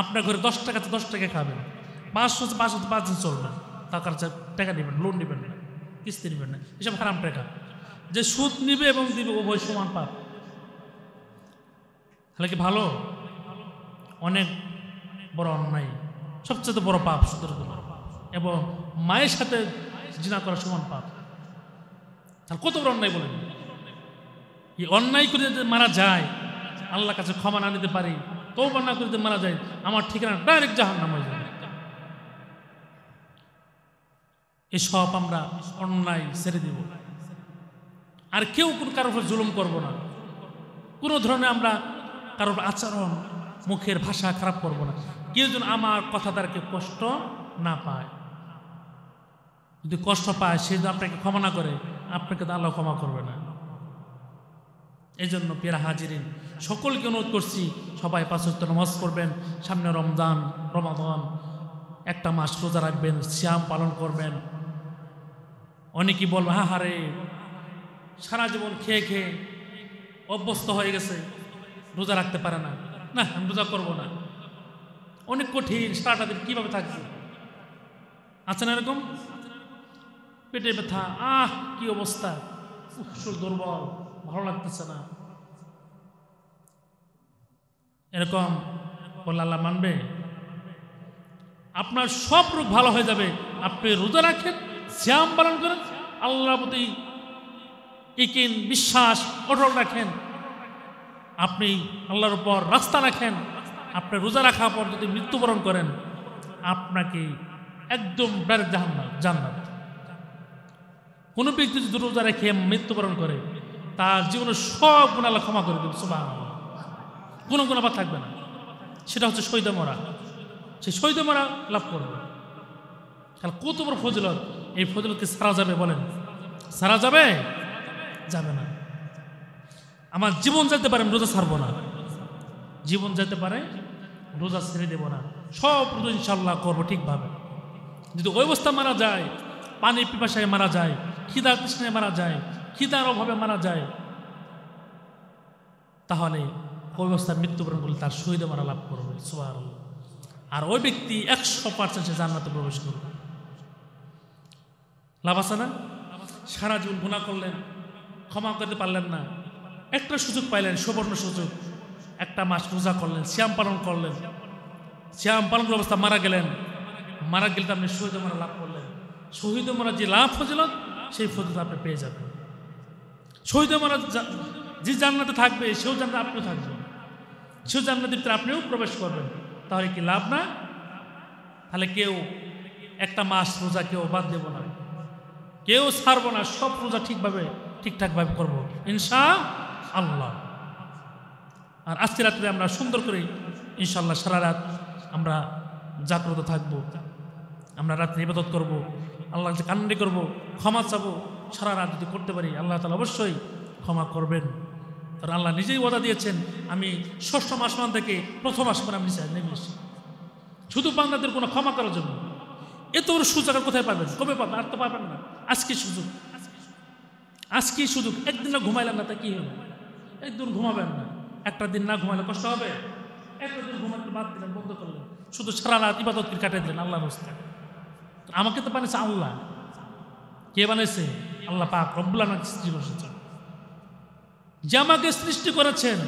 আপনার ঘরে 10 টাকাতে 10 টাকা খাবেন, 500 5 দিন চলবেন, টাকার টাকা নেবেন, লোন নেবেন না, কিস্তি নেবেন না, এসব হারাম টাকা। যে সুদ নিবে এবং দিবে উভয় সমান পাপ। তাহলে কি ভালো? অনেক বড় অন্যায়, সবচেয়ে বড় পাপ সুদের গুনাহ, এবং মায়ের সাথে জিনা করা সমান পাপ। তাহলে কত বড় অন্যায় বলেন? এই অন্যায় করে যদি মারা যায়, আল্লাহর কাছে ক্ষমা না নিতে পারি, তওবা না করে যদি মারা যায়, আমার ঠিকানা ডাইরেক্ট জাহান্নাম হয়ে যাবে। এসব আমরা অন্যায় ছেড়ে দিব। আর কেউ কোন কারোর উপর জুলুম করব না। কোনো ধরনের আমরা কারোর আচরণ, মুখের ভাষা খারাপ করব না। কেউ যেন আমার কথা দ্বারা কেউ কষ্ট না পায়। যদি কষ্ট পায়, সে যদি আপনাকে ক্ষমা না করে, আপনাকে তো আল্লাহ ক্ষমা করবে না। এই জন্য প্রিয় হাজিরিন, সকলকে অনুরোধ করছি, সবাই 5 ওয়াক্ত নামাজ পড়বেন। সামনে রমজান, একটা মাস রোজা রাখবেন, সিয়াম পালন করবেন। অনেকেই বলবে, হারে সারা জীবন খেয়ে খেয়ে অভ্যস্ত হয়ে গেছে, রোজা রাখতে পারে না। না, আমি রোজা করবো না, অনেক কঠিন, সারাটা দিন কীভাবে থাকছে। আছে না এরকম? পেটে ব্যথা, কি অবস্থা, দুর্বল, ভালো লাগতেছে না, এরকম বললে আল্লাহ মানবে? আপনার সব রোগ ভালো হয়ে যাবে। আপনি রোজা রাখেন, সিয়াম পালন করেন, আল্লাহর প্রতি ইকিন বিশ্বাস অটল রাখেন, আপনি আল্লাহর উপর রাস্তা রাখেন। আপনি রোজা রাখার পর যদি মৃত্যুবরণ করেন, আপনাকে একদম ডাইরেক্ট জান্নাত। কোনো ব্যক্তি যদি রোজা রেখে মৃত্যুবরণ করে, তার জীবনের সব গুনাহ আল্লাহ ক্ষমা করে দেবে, সুবহানাল্লাহ। কোনো গুনাহ বাদ থাকবে না। সেটা হচ্ছে শহীদে মরা। সে শহীদে মরা লাভ করবে। তাহলে কত বড় ফজিলত! এই ফজিলতকে সারা যাবে? বলেন, সারা যাবে? যাবে না। আমার জীবন যেতে পারে, রোজা ছাড়বো না। জীবন যেতে পারে, রোজা ছেড়ে দেবো না। সব রোজা ইনশাল্লাহ করবো ঠিকভাবে। যদি ওই অবস্থা মারা যায়, পানির পিপাসায় মারা যায়, খিদার তৃষ্ণায় মারা যায়, খিদার অভাবে মারা যায়, তাহলে ওই অবস্থায় মৃত্যুবরণ করলে তার শহীদে মারা লাভ করবে, সুবহানাল্লাহ। আর ওই ব্যক্তি 100% সে জান্নাতে প্রবেশ করবে। লাভ আছে না? সারা জীবন গুনাহ করলেন, ক্ষমা করতে পারলেন না, একটা সুযোগ পাইলেন, সুবর্ণ সুযোগ, একটা মাস রোজা করলেন, সিয়াম পালন করলেন, সিয়াম পালন অবস্থা মারা গেলেন, মারা গেলে আপনি শহীদে মারা লাভ করলেন। শহীদে মারা যে লাভ ফজিলত, সেই ফজিলত আপনি পেয়ে যাবেন। শহীদে মারা যে জান্নাতে থাকবে, সেও জান্নাতে আপনিও থাকবেন, সেও জান্নাতের ভিতরে আপনিও প্রবেশ করবেন। তাহলে কি লাভ না? তাহলে কেউ একটা মাস রোজা কেউ বাদ দেব না, কেউ ছাড়বো না, সব রোজা ঠিকঠাকভাবে করবো ইনশাআল্লাহ। আর আজকে রাত্রে আমরা সুন্দর করে ইনশাআল্লাহ সারা রাত আমরা জাগ্রত থাকবো। আমরা রাত্রে ইবাদত করব, আল্লাহর কাছে কান্নাকাটি করব, ক্ষমা চাবো। সারা রাত যদি করতে পারি, আল্লাহ তাআলা অবশ্যই ক্ষমা করবেন। কারণ আল্লাহ নিজেই ওয়াদা দিয়েছেন, আমি ষষ্ঠ আসমান থেকে প্রথম আসমান আমি নেমে এসেছি শুধু বান্দাদের কোনো ক্ষমা করার জন্য। এত বড় সুযোগ কোথায় পাবেন? কবে পাবেন? আর তো পাবেন না। আজকে সুযোগ, আজকে সুযোগ। একদিন না ঘুমাইলেন না, তা কি হবে? একদিন ঘুমাবেন না, একটা দিন না ঘুমাইলে কষ্ট হবে। একটা দিন ঘুমাতে বাদ দিলেন, বন্ধ করলেন, শুধু সারা রাত ইবাদত করে কাটিয়ে দিলেন আল্লাহর রাস্তায়। আমাকে তো বানিয়েছে আল্লাহ। কে বানিয়েছে? আল্লাহ পাক রব্বুল আলামিন সৃষ্টি করেছেন। যে আমাকে সৃষ্টি করেছেন,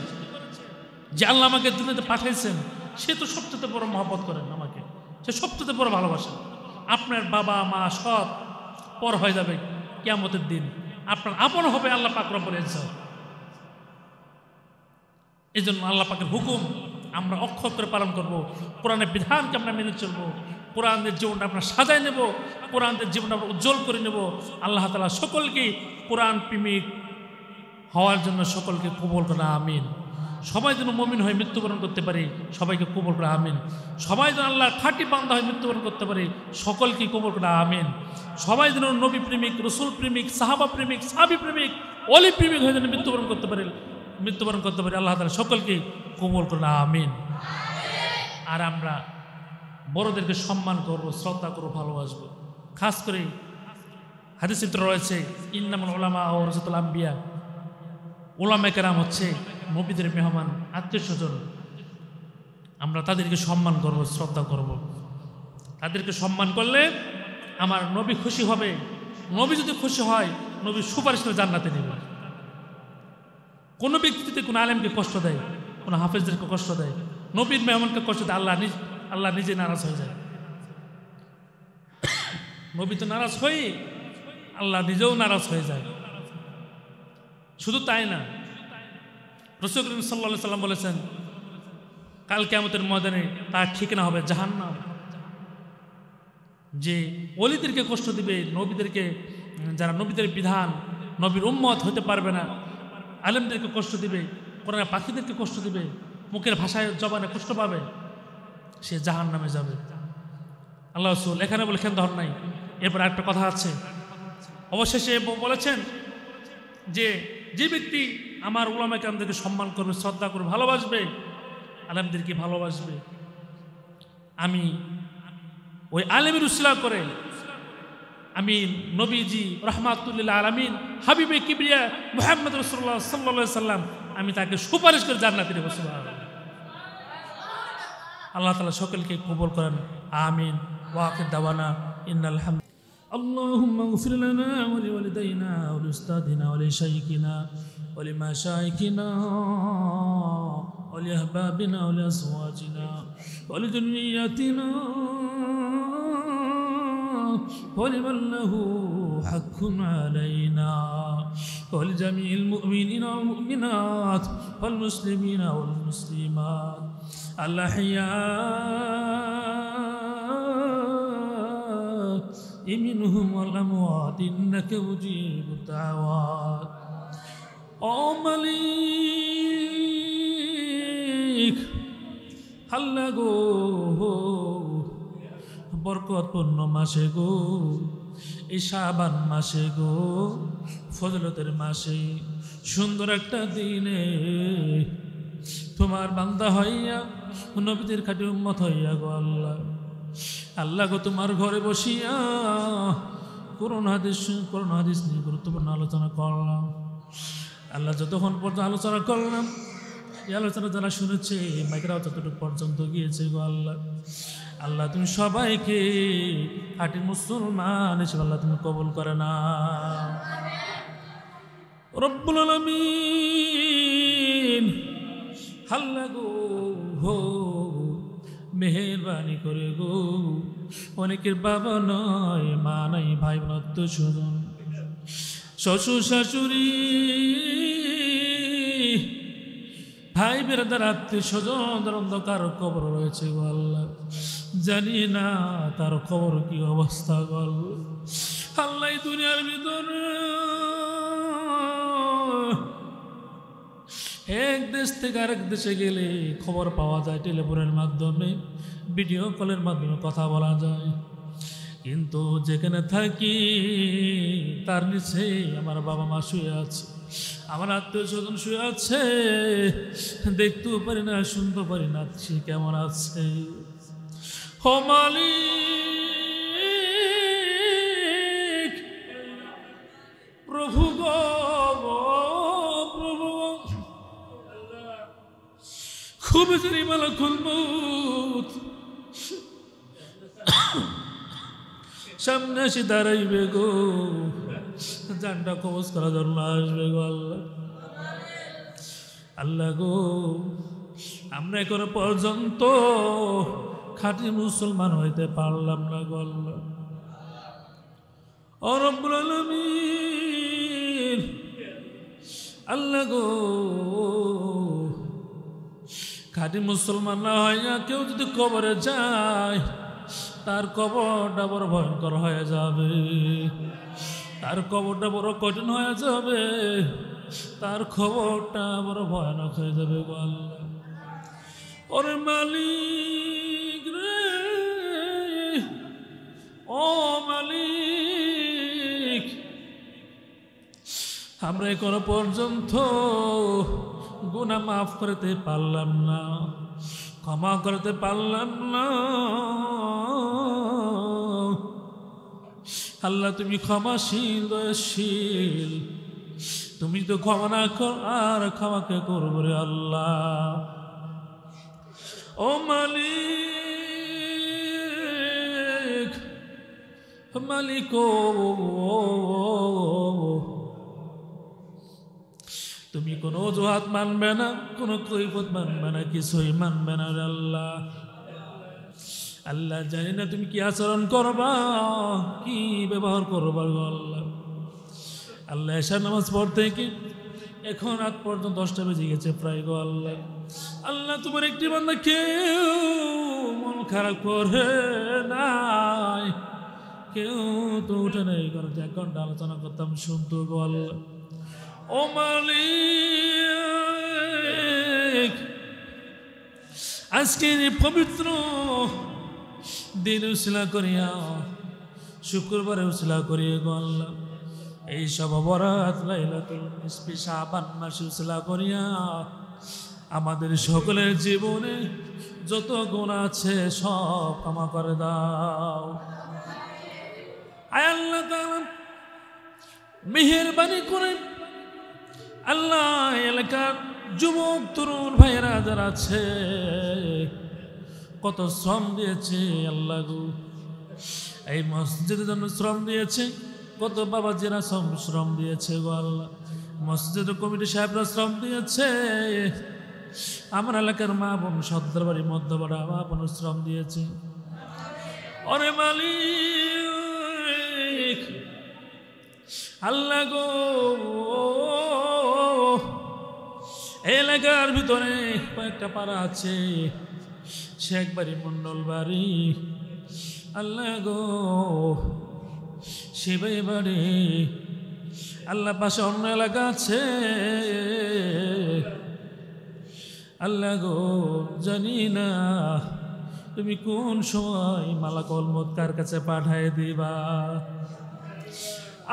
যে আল্লাহ আমাকে দুনিয়াতে পাঠিয়েছেন, সে তো সবচেয়ে বড় মহব্বত করেন আমাকে, সে সবচেয়ে বড় ভালোবাসেন। আপনার বাবা মা সব পর হয়ে যাবে কিয়ামতের দিন, আপনার আপন হবে আল্লাহ পাক রব্বুল ইজ্জত। এই জন্য আল্লাহ পাকের হুকুম আমরা অক্ষর করে পালন করব, কোরআনের বিধানকে আমরা মেনে চলবো, কোরআনের জীবনটা আমরা সাজায় নেব, কোরআনের জীবনটা আমরা উজ্জ্বল করে নেব। আল্লাহ তাআলা সকলকে কোরআন প্রেমিক হওয়ার জন্য সকলকে কবুল করে, আমিন। সবাই যেন মুমিন হয়ে মৃত্যুবরণ করতে পারি, সবাইকে কবুল করে, আমিন। সবাই যেন আল্লাহর খাঁটি বান্দা হয়ে মৃত্যুবরণ করতে পারি, সকলকে কবুল করে, আমিন। সবাই যেন নবী প্রেমিক, রসুল প্রেমিক, সাহাবা প্রেমিক, সাহাবী প্রেমিক, ওলি প্রেমিক হয়ে যেন মৃত্যুবরণ করতে পারি, আল্লাহ তাআলা সকলকে কবুল করে, আমিন। আর আমরা বড়দেরকে সম্মান করব, শ্রদ্ধা করব, ভালোবাসবো। খাস করে হাদিসে রয়েছে, ইন্নামাল উলামা ওয়ারাসাতুল আম্বিয়া, ওলামায়ে কেরাম হচ্ছে নবীদের মেহমান, আত্মীয় স্বজন। আমরা তাদেরকে সম্মান করব, শ্রদ্ধা করব। তাদেরকে সম্মান করলে আমার নবী খুশি হবে। নবী যদি খুশি হয়, নবী সুপারিশ করে জান্নাতে নেবে। কোনো ব্যক্তি যদি কোনো আলেমকে কষ্ট দেয়, কোনো হাফেজদেরকে কষ্ট দেয়, নবীর মেহমানকে কষ্ট দেয়, আল্লাহ নিজে নারাজ হয়ে যায়। নবী তো নারাজ হয়ে, আল্লাহ নিজেও নারাজ হয়ে যায়। শুধু তাই না, রাসূল করিম সাল্লাল্লাহু আলাইহি সাল্লাম বলেছেন, কাল কিয়ামতের ময়দানে তার ঠিকানা হবে জাহান্নাম। যে ওলিদেরকে কষ্ট দিবে, নবীদেরকে, যারা নবীদের বিধান, নবীর উম্মত হতে পারবে না, আলেমদেরকে কষ্ট দিবে, কোরআনের পাখিদেরকে কষ্ট দিবে, মুখের ভাষায় জবানে কষ্ট পাবে, সে জাহান্নামে যাবে। আল্লাহ রাসূল এখানে বলেছেন ধর নাই। এরপর একটা কথা আছে, অবশেষে বলেছেন যে যে ব্যক্তি আমার উলামায়ে কেরামদেরকে সম্মান করবে, শ্রদ্ধা করবে, ভালোবাসবে, আলেমদেরকে ভালোবাসবে, আমি ওই আলেমের উসিলা করে আমি নবীজি রাহমাতুল লিল আলামিন হাবিবে কিবরিয়া মুহাম্মদ রাসূলুল্লাহ সাল্লাল্লাহু আলাইহি সাল্লাম, আমি তাকে সুপারিশ করে জান্নাতে দেব। সুবহানাল্লাহ। আল্লাহ তাআলা সকলকে কবুল করেন, আমিন। ওয়া আখির দাওয়ানা ইন্নাল হামদ। আল্লাহুম্মা ইগফির লানা ওয়া লিওয়ালিদাইনা ওয়া লিউস্তাদিনা ওয়া লিশাইখিনা ওয়া লিমাশাইখিনা ওয়া লিআহবাবিনা ওয়া লিআজওয়াজিনা ওয়া লিযুররিয়াতিনা ولمن له حق علينا ولجميع المؤمنين والمؤمنات والمسلمين والمسلمات الأحياء منهم والأموات إنك مجيب الدعوات أو مليك حلقو বরকতপূর্ণ মাসে গো, এই শাবান মাসে গো, ফজলতের মাসে, সুন্দর একটা দিনে তোমার বান্দা হইয়া, নবীদের খাঁটি উম্মত হইয়া গো আল্লাহ, আল্লাহ গো তোমার ঘরে বসিয়া কোরআন হাদিস নিয়ে গুরুত্বপূর্ণ আলোচনা করলাম। আল্লাহ যতক্ষণ পর্যন্ত আলোচনা করলাম, এই আলোচনা যারা শুনেছে, মাইকরাও যতটুকু পর্যন্ত গিয়েছে গো আল্লাহ, আল্লাহ তুমি সবাইকে খাঁটি মুসলমান হিসেবে আল্লাহ তুমি কবুল করে না। রব্বুল আলামিন আল্লাহ গো হো মেহেরবানি করে গো, অনেকের বাবা নয়, মা নাই, ভাই বোন, আত্মীয়স্বজন, শ্বশুর শাশুড়ি, ভাই বেরাদার, আত্মীয় স্বজনদের অন্ধকার কবর রয়েছে গো আল্লাহ, জানি না তার খবর কি অবস্থা গো আল্লাহ। দুনিয়ার ভিতরে এক দেশ থেকে আরেক দেশে গেলে খবর পাওয়া যায়, টেলিফোনের মাধ্যমে, ভিডিও কলের মাধ্যমে কথা বলা যায়, কিন্তু যেখানে থাকি তার নিচে আমার বাবা মা শুয়ে আছে, আমার আত্মীয় স্বজন শুয়ে আছে, দেখতেও পারি না, শুনতে পারি না সে কেমন আছে। ও মালিক, প্রভু গো প্রভু, খুব জরি মালাকুল মউত সামনে এসে দাঁড়াইবে গো, জানটা কবজ করার জন্য আসবে গো আল্লাহ। আল্লাহ গো আমরা এখনো পর্যন্ত খাঁটি মুসলমান হইতে পারলাম না গো আল্লাহ। ও রব্বুল আলামিন আল্লাহ গো, খাঁটি মুসলমান না হইয়া কেউ যদি কবরে যায়, তার কবরটা বড় ভয়ঙ্কর হয়ে যাবে, তার কবরটা বড় কঠিন হয়ে যাবে, তার খবরটা বড় ভয়ানক হয়ে যাবে গো আল্লাহ। ওরে মালিক রে, ও মালিক, আমরা এখনো পর্যন্ত গুনাহ মাফ করতে পারলাম না, ক্ষমা করতে পারলাম না। আল্লাহ তুমি ক্ষমাশীল, দয়াশীল, তুমি তো ক্ষমা না কর আর ক্ষমা কে করবে রে আল্লাহ। ও মালিক, মালিক তুমি কোনো অজুহাত মানবে না, কোনো কৈফত মানবে না, কিছুই মানবে না রে আল্লাহ। আল্লাহ জানি না তুমি কি আচরণ করবা, কি ব্যবহার করবা গো আল্লাহ। আল্লাহ এশার নামাজ পড়তে কি এখন রাত পর্যন্ত 10টা বেজে গেছে প্রায় গো আল্লাহ। আল্লাহ তোমার একটি বান্দা কেউ মন খারাপ করে নাই, কেউ তো উঠে নেই, কারণ 1 ঘন্টা আলোচনা করতাম শুনতো গো আল্লাহ। ও মালিক, আজকে পবিত্র দিন উসিলা করিয়া, শুক্রবারে উসিলা করিয়া গো আল্লাহ, এই সব বরাত লাইলাতুল নিসফি শাবান মাসে উসিলা করিয়া আমাদের সকলের জীবনে যত গুনাহ আছে সব ক্ষমা করে দাও। আয় আল্লাহ তাআলা মেহেরবানি করে আল্লাহ এলাকার যুবক তরুণ ভাইয়েরা যারা আছে কত শ্রম দিয়েছে আল্লাহ গো, এই মসজিদের জন্য শ্রম দিয়েছে, কত বাবাজিরা শ্রম দিয়েছে গো আল্লাহ, মসজিদের কমিটি সাহেবরা শ্রম দিয়েছে, আমার এলাকার মা বোন সর্দার বাড়ি মধ্যপাড়া মা বোন শ্রম দিয়েছে। ওরে মালিক আল্লাহ গো, এলাকার ভিতরে কয়েকটা পাড়া আছে, শেখ বাড়ি মন্ডল বাড়ি আল্লাহ গো, শিবাই বাড়ি আল্লাহ, পাশে অন্য এলাকা আছে আল্লাহ গো, জানি না তুমি কোন সময় মালাকুল মউত কার কাছে পাঠায় দিবা।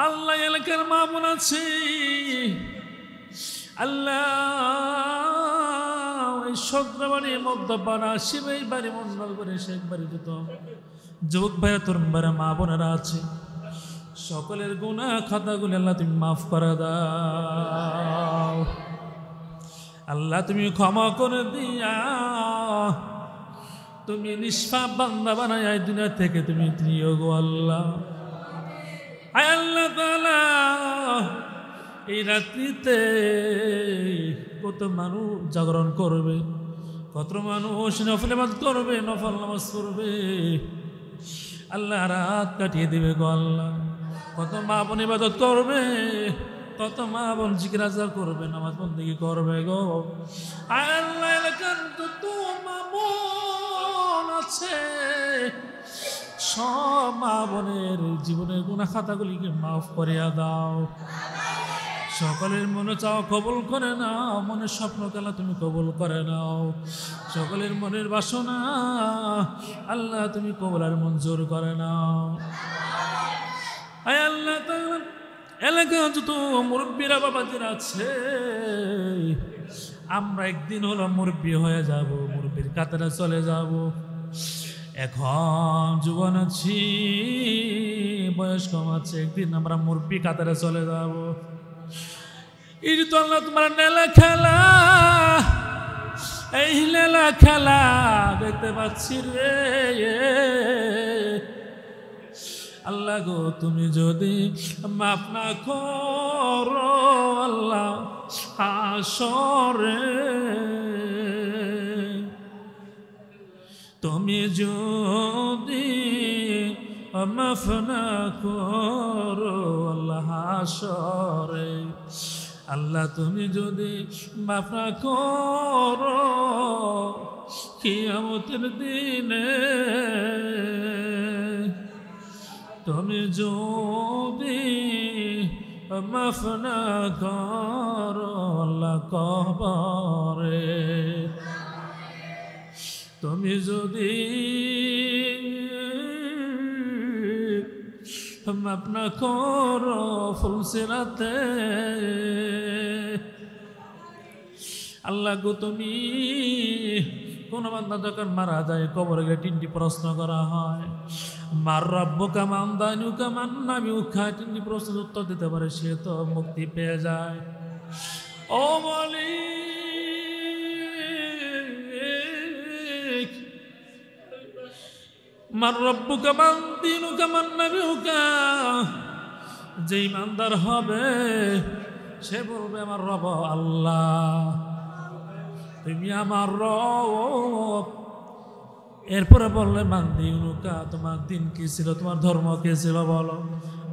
আল্লাহ এলাকার মা বোন আছে আল্লাহ, ওই সদ্রাবাড়ি মধ্যপাড়া শিবাই বাড়ি মন্ডল বাড়ি শেখ বাড়ি যত যুবক ভাইয়া তরুণ ভাইয়া মা বোনেরা আছে সকলের গুনাহ খাতাগুলো আল্লাহ তুমি মাফ করে দাও। আল্লাহ তুমি ক্ষমা করে দিয়া তুমি নিষ্পাপ বান্দা বানাই এই দুনিয়া থেকে তুমি নিও গো আল্লাহ। আয় আল্লাহ তাআলা এই রাত্রিতে কত মানুষ জাগরণ করবে, কত মানুষ নফল ইবাদত করবে, নফল নামাজ পড়বে আল্লাহ, রাত কাটিয়ে দিবে গো আল্লাহ। কত মা বোন ইবাদত করবে, কত মা বোন জিকির আজকার করবে, নামাজ বন্দেগী করবে গো আল্লাহ। এলাকার যত মা বোন আছে সব মা বোনের জীবনের গুনাহ খাতাগুলিকে মাফ করিয়া দাও। সকলের মনে চাও কবুল করে নাও, মনের স্বপ্ন খেলা তুমি কবুল করে নাও। সকলের মনের বাসনা আল্লাহ তুমি কবুল আর মঞ্জুর করে নাও। আয় আল্লাহ তাআলা এলাকা যত মুরব্বীরা বাবাজিরা আছে আমরা একদিন হলো মুরব্বী হয়ে যাব, মুরব্বীর কাতারে চলে যাব। এখন জীবন আছি, বয়স কম আছে, একদিন আমরা মুরব্বী কাতারে চলে যাব। এই তো আল্লাহ তোমার নেলা খেলা, এই নেলা খেলা দেখতে পাচ্ছি রে আল্লাহ গো, তুমি যদি মাফ না করো আল্লাহ হাসরে, তুমি যদি মাফ না করো আল্লাহ হাসরে, আল্লাহ তুমি যদি মাফ না করো কিয়ামতের দিনে, তুমি যদি মাফ না করো আল্লাহ কবরে, তুমি যদি মাফ না করো ফুলসিরাতে, আল্লাহ গো তুমি কোন বান্দা যখন মারা যায় কবরে গিয়ে 3টি প্রশ্ন করা হয়, মার রব্বুকা মান দানুকা মান নাবিউকা। 3টি প্রশ্নের উত্তর দিতে পারে সে তো মুক্তি পেয়ে যায়। ও মালিক, মার রব্বুকা মান দীনুকা মান নাবিউকা। যে ইমানদার হবে সে বলবে আমার রব আল্লাহ, তুমি আমার রব। এরপরে বললে মান দীনুকা, তোমার দিন কি ছিল, তোমার ধর্ম কি ছিল বলো।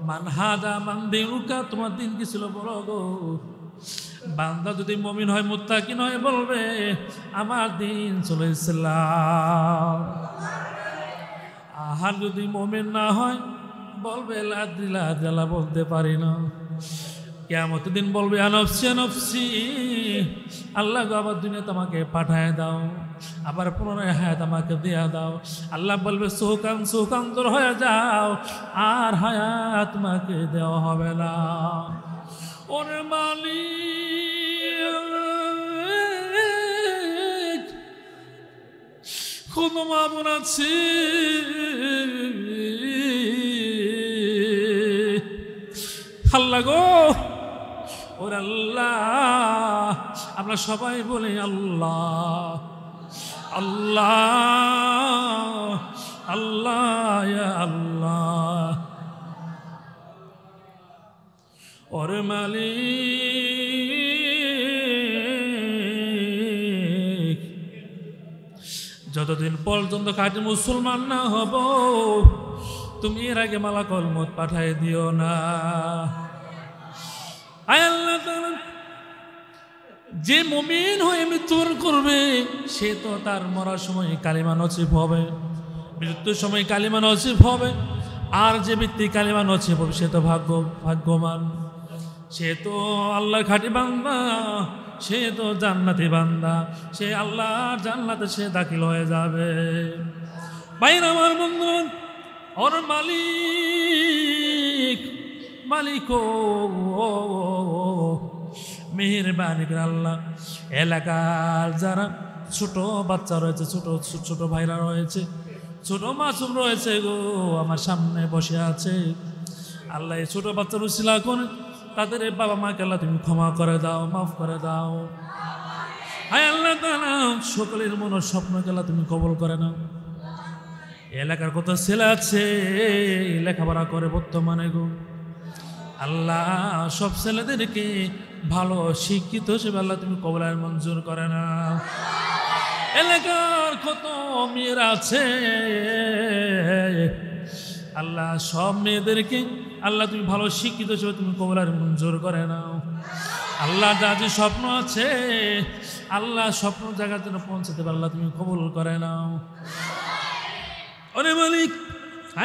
মান হাদা মান দীনুকা, তোমার দিন কি ছিল বলো গো। বান্দা যদি মুমিন হয় মুত্তাকিন হয় বলবে আমার দিন ছিল ইসলাম। আর যদি মুমিন না হয় বলবে লাদ্রিলা বলতে পারি না। কিয়ামতের দিন বলবে আনফসি আনফসি, আল্লাহ গো আবার দুনিয়া তোমাকে পাঠায় দাও, আবার পুনরায় হায়াত আমাকে দিয়া দাও। আল্লাহ বলবে সুকান সুকান দূর হয়ে যাও, আর হায়াত তোমাকে দেওয়া হবে না। ওরে মালিক, খুব মামুন আছি, আল্লাহ গো। ওরে আল্লাহ, আমরা সবাই বলি আল্লাহ আল্লাহ আল্লাহ ইয়া আল্লাহ। ওরে মালিক, যতদিন পর্যন্ত খাঁটি মুসলমান না হব তুমি এর আগে মালাকুল মউত পাঠায় দিও না। আয় আল্লাহ, যে মুমিন হয়ে মৃত্যুবরণ করবে সে তো তার মরার সময় কালিমা নসিব হবে, মৃত্যুর সময় কালিমা নসিব হবে। আর যে ব্যক্তি কালিমা নসিব হবে সে তো ভাগ্যবান, সে তো আল্লাহর খাঁটি বান্দা, সে তো জান্নাতি বান্দা, সে আল্লাহর জান্নাতে সে দাখিল হয়ে যাবে। ভাইরা আমার বন্ধুগণ, ওর মালিক মালিক ও মেহেরবানি করে আল্লাহ, এলাকার যারা ছোট বাচ্চা রয়েছে, ছোট ছোট ভাইরা রয়েছে, ছোট মাসুম রয়েছে গো, আমার সামনে বসে আছে, আল্লাহ এই ছোট বাচ্চার উসিলা করে তাদের বাবা মাকে আল্লাহ তুমি ক্ষমা করে দাও, মাফ করে দাও। হায় আল্লাহ তাআলা, সকলের মনের স্বপ্নকে আল্লাহ তুমি কবুল করে নাও। এলাকার কত ছেলে আছে লেখাপড়া করে বর্তমানে গো, আল্লাহ সব ছেলেদেরকে ভালো শিক্ষিত হিসেবে আল্লাহ তুমি কবুল মঞ্জুর করে নাও। এলাকার কত মেয়েরা আছে আল্লাহ, সব মেয়েদেরকে আল্লাহ তুমি ভালো শিক্ষিত হিসেবে তুমি কবুল মঞ্জুর করে নাও। আল্লাহ যা যে স্বপ্ন আছে আল্লাহ স্বপ্ন জায়গার জন্য পৌঁছাতে পারে আল্লাহ তুমি কবুল করে নাও। ওরে মালিক,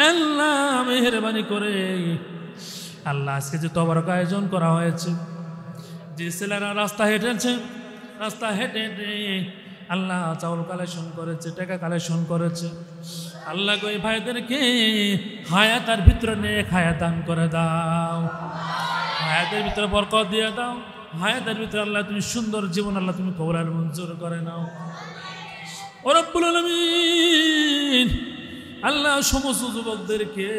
আল্লাহ মেহেরবানি করে আল্লাহ আজকে যে তবারক আয়োজন করা হয়েছে, যে ছেলেরা রাস্তা হেঁটেছে, রাস্তা হেঁটে হেঁটে আল্লাহ চাউল কালেকশন করেছে, টাকা কালেকশন করেছে, আল্লাহ গো এই ভাইদেরকে হায়াতের ভিতরে নিয়ে হায়াত দান করে দাও, হায়াতের ভিতরে বরকত দিয়ে দাও, হায়াতের ভিতরে আল্লাহ তুমি সুন্দর জীবন আল্লাহ তুমি কবুল মঞ্জুর করে নাও। ও রব্বুল আলামিন, আল্লাহ সমস্ত যুবকদেরকে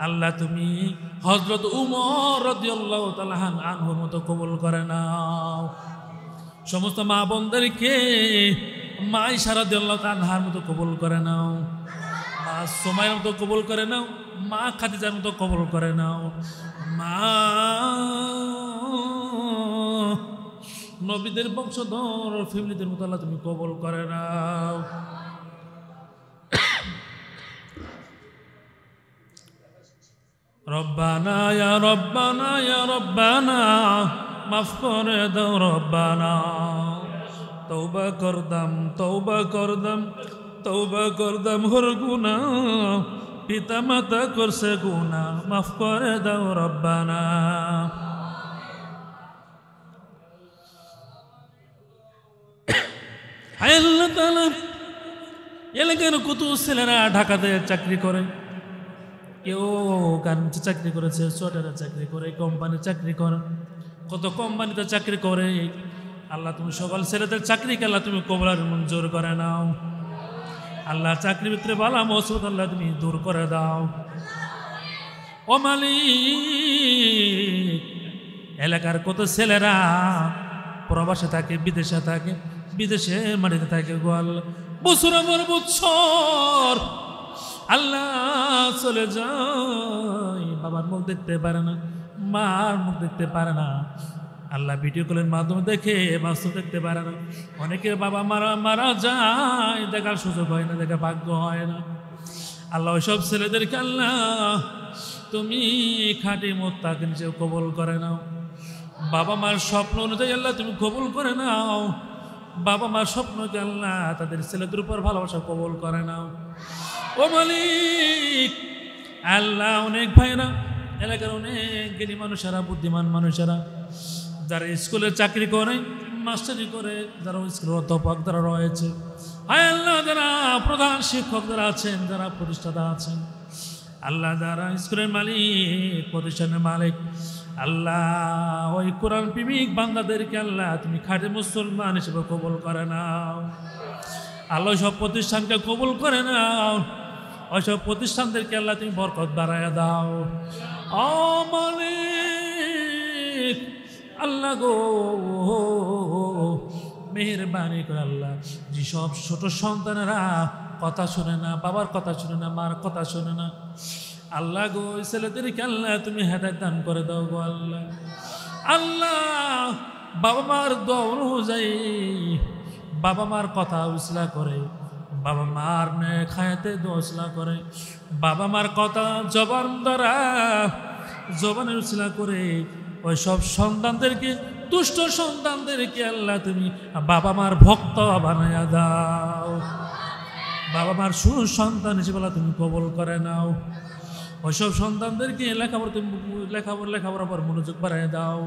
আল্লাহ তুমি হযরত উমর রাদিয়াল্লাহু তাআলা আনহুর মতো কবুল করে নাও। সমস্ত মা বোনদেরকে মা আয়েশা রাদিয়াল্লাহু তাআলা আনহার মতো কবুল করে নাও, মা সুমাইয়ার মতো কবুল করে নাও, মা খাদিজার মতো কবুল করে নাও, মা নবীদের বংশধর ফ্যামিলিদের মতো আল্লাহ তুমি কবুল করে নাও। রব্বানা ইয়া রব্বানা ইয়া রব্বানা মাফ করে দাও রব্বানা, তওবা করদাম তওবা করদাম তওবা করদাম হর গুনাহ, পিতা মাতা করছে গুনাহ মাফ করে দাও রব্বানা। হায় আল্লাহ তাআলা, এলাকার কত ছেলেরা ঢাকাতে চাকরি করে, কেউ গার্মেন্টসে চাকরি করেছে, সোয়াটারে চাকরি করে, কোম্পানি চাকরি করে, কত কোম্পানিতে চাকরি করে, আল্লাহ তুমি সকল ছেলেদের চাকরিকে আল্লাহ তুমি কবুল মঞ্জুর করে নাও। আল্লাহ চাকরির ভিতরে বালা মুসিবত আল্লাহ তুমি দূর করে দাও। ও মালিক, এলাকার কত ছেলেরা প্রবাসে থাকে, বিদেশে থাকে, বিদেশে মাটিতে থাকে গো আল্লাহ, বছর আমার বছর আল্লাহ চলে যায়, বাবার মুখ দেখতে পারে না, মার মুখ দেখতে পারে না, আল্লাহ ভিডিও কলের মাধ্যমে দেখে বাস্তব দেখতে পারে না। অনেকের বাবা মারা যায়, দেখার সুযোগ হয় না, দেখার ভাগ্য হয় না। আল্লাহ ওইসব ছেলেদেরকে আল্লাহ তুমি খাঁটি মোত্তাকে নিজে কবুল করে নাও। বাবা মার স্বপ্ন অনুযায়ী আল্লাহ তুমি কবুল করে নাও। বাবা মার স্বপ্নকে আল্লাহ তাদের ছেলেদের উপর ভালোবাসা কবুল করে নাও। ও মালিক, আল্লাহ অনেক ভাইরা, এলাকার অনেক জ্ঞানী মানুষেরা, বুদ্ধিমান মানুষেরা, যারা স্কুলে চাকরি করে, মাস্টারি করে, যারা স্কুলের অধ্যাপক যারা রয়েছে, হায় আল্লাহ যারা প্রধান শিক্ষক যারা আছেন, যারা প্রতিষ্ঠাতা আছেন, আল্লাহ যারা স্কুলের মালিক, প্রতিষ্ঠানের মালিক, আল্লাহ ওই কোরআন প্রেমিক বান্দাদেরকে আল্লাহ তুমি খাঁটি মুসলমান হিসেবে কবুল করে নাও। আল্লাহ সব প্রতিষ্ঠানকে কবুল করে নাও। ওইসব প্রতিষ্ঠানদেরকে আল্লাহ তুমি বরকত বাড়াইয়া দাও। ও মালিক, আল্লাহ গো মেহেরবানি করে আল্লাহ, যেসব ছোট সন্তানেরা কথা শুনে না, বাবার কথা শুনে না, মার কথা শুনে না, আল্লাহ গো ওই ছেলেদেরকে আল্লাহ তুমি হেদায়েত দান করে দাও গো আল্লাহ। আল্লাহ বাবা মার দোয়া অনুযায়ী বাবা মার কথা উসলা করে, বাবা মার নেক হায়াতে দোয়া করে, বাবা মার কথা জবান দ্বারা জবানের উসলা করে ওই সব সন্তানদেরকে, দুষ্ট সন্তানদেরকে আল্লাহ তুমি বাবা মার ভক্ত বানাইয়া দাও। বাবা মার সুসন্তান হিসেবে তুমি কবুল করে নাও। ওইসব সন্তানদেরকে লেখাপড়ার উপর মনোযোগ বাড়াই দাও,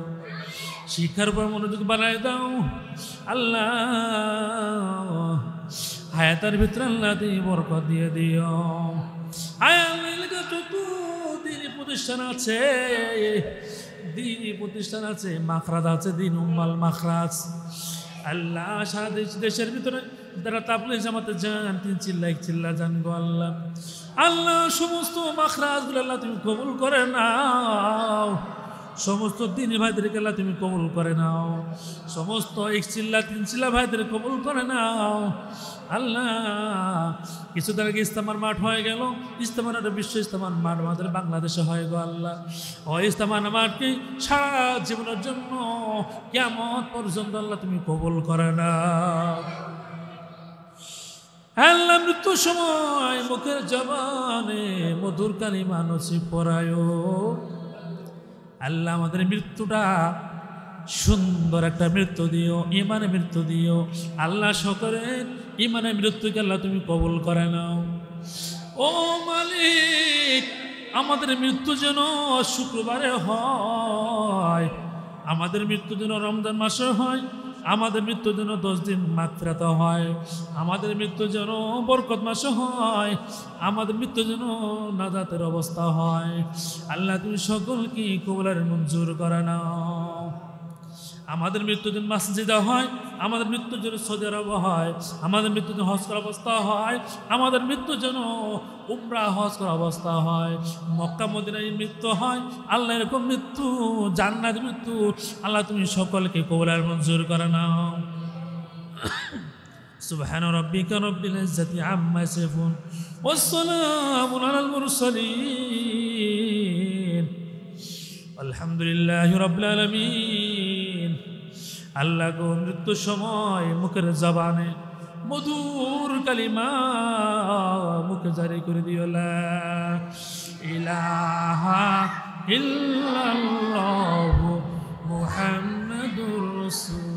শিক্ষার উপর মনোযোগ বাড়াই দাও। আল্লাহ হায়াতের ভিতরে আল্লাহ তুমি বরকত দিয়ে দিও। দিনী প্রতিষ্ঠান আছে, দিনী প্রতিষ্ঠান আছে, মাখরাজ আছে, দিন উম্মাল মাখরাজ। আল্লাহ সারা দেশের ভিতরে যারা তাবলীগ জামাতে যান, তিন চিল্লা যান গো আল্লাহ। আল্লাহ সমস্ত মাখরাজগুলো আল্লাহ তুমি কবুল করে নাও। সমস্ত দিনী ভাইদেরকে আল্লাহ তুমি কবুল করে নাও। সমস্ত এক চিল্লা তিন চিল্লা ভাইদের কবুল করে নাও। আল্লাহ কিছুদিন আগে ইস্তেমার মাঠ হয়ে গেল, ইস্তেমার একটা বিশ্ব ইস্তেমার মাঠ আমাদের বাংলাদেশে হয়ে গেল। আল্লাহ ওই ইস্তেমার মাঠকে সারা জীবনের জন্য কিয়ামত পর্যন্ত আল্লাহ তুমি কবুল করে নাও। আল্লাহ মৃত্যুর সময় মুখের জবানে মধুর কালিমা নসিব পরায়ো। আল্লাহ আমাদের মৃত্যুটা সুন্দর একটা মৃত্যু দিও, ইমানে মৃত্যু দিও। আল্লাহ সকলের ইমানে মৃত্যুকে আল্লাহ তুমি কবুল করে নাও। ও মালিক, আমাদের মৃত্যু যেন শুক্রবারে হয়, আমাদের মৃত্যু যেন রমজান মাসে হয়, আমাদের মৃত্যু যেন 10 দিন মাগফিরাত হয়, আমাদের মৃত্যু যেন বরকত মাসে হয়, আমাদের মৃত্যু যেন নাজাতের অবস্থা হয়। আল্লাহ তুমি সকলকে কবুলের মঞ্জুর করে নাও। আমাদের মৃত্যু যেন মসজিদে হয়, আমাদের মৃত্যু যেন সৌদি আরব হয়, আমাদের মৃত্যু যেন হজ করা অবস্থা হয়, আমাদের মৃত্যু যেন উমরা হজ করা অবস্থা হয়, মক্কা মদিনায় মৃত্যু হয়। আল্লাহ এরকম মৃত্যু, জান্নাত মৃত্যু আল্লাহ তুমি সকলকে কবুলের মঞ্জুর করে নাও। সুবহান রাব্বিকা রাব্বিল ইজ্জাতি আম্মা ইয়াসিফুন ওয়া সালামুন আলাল মুরসালিন আলহামদুলিল্লাহি রাব্বিল আলামিন। আল্লাহ গো মৃত্যুর সময় মুখের জবানে মধুর কালিমা মুখে জারি করে দিও, লা ইলাহা ইল্লাল্লাহু মুহাম্মাদুর রাসূল।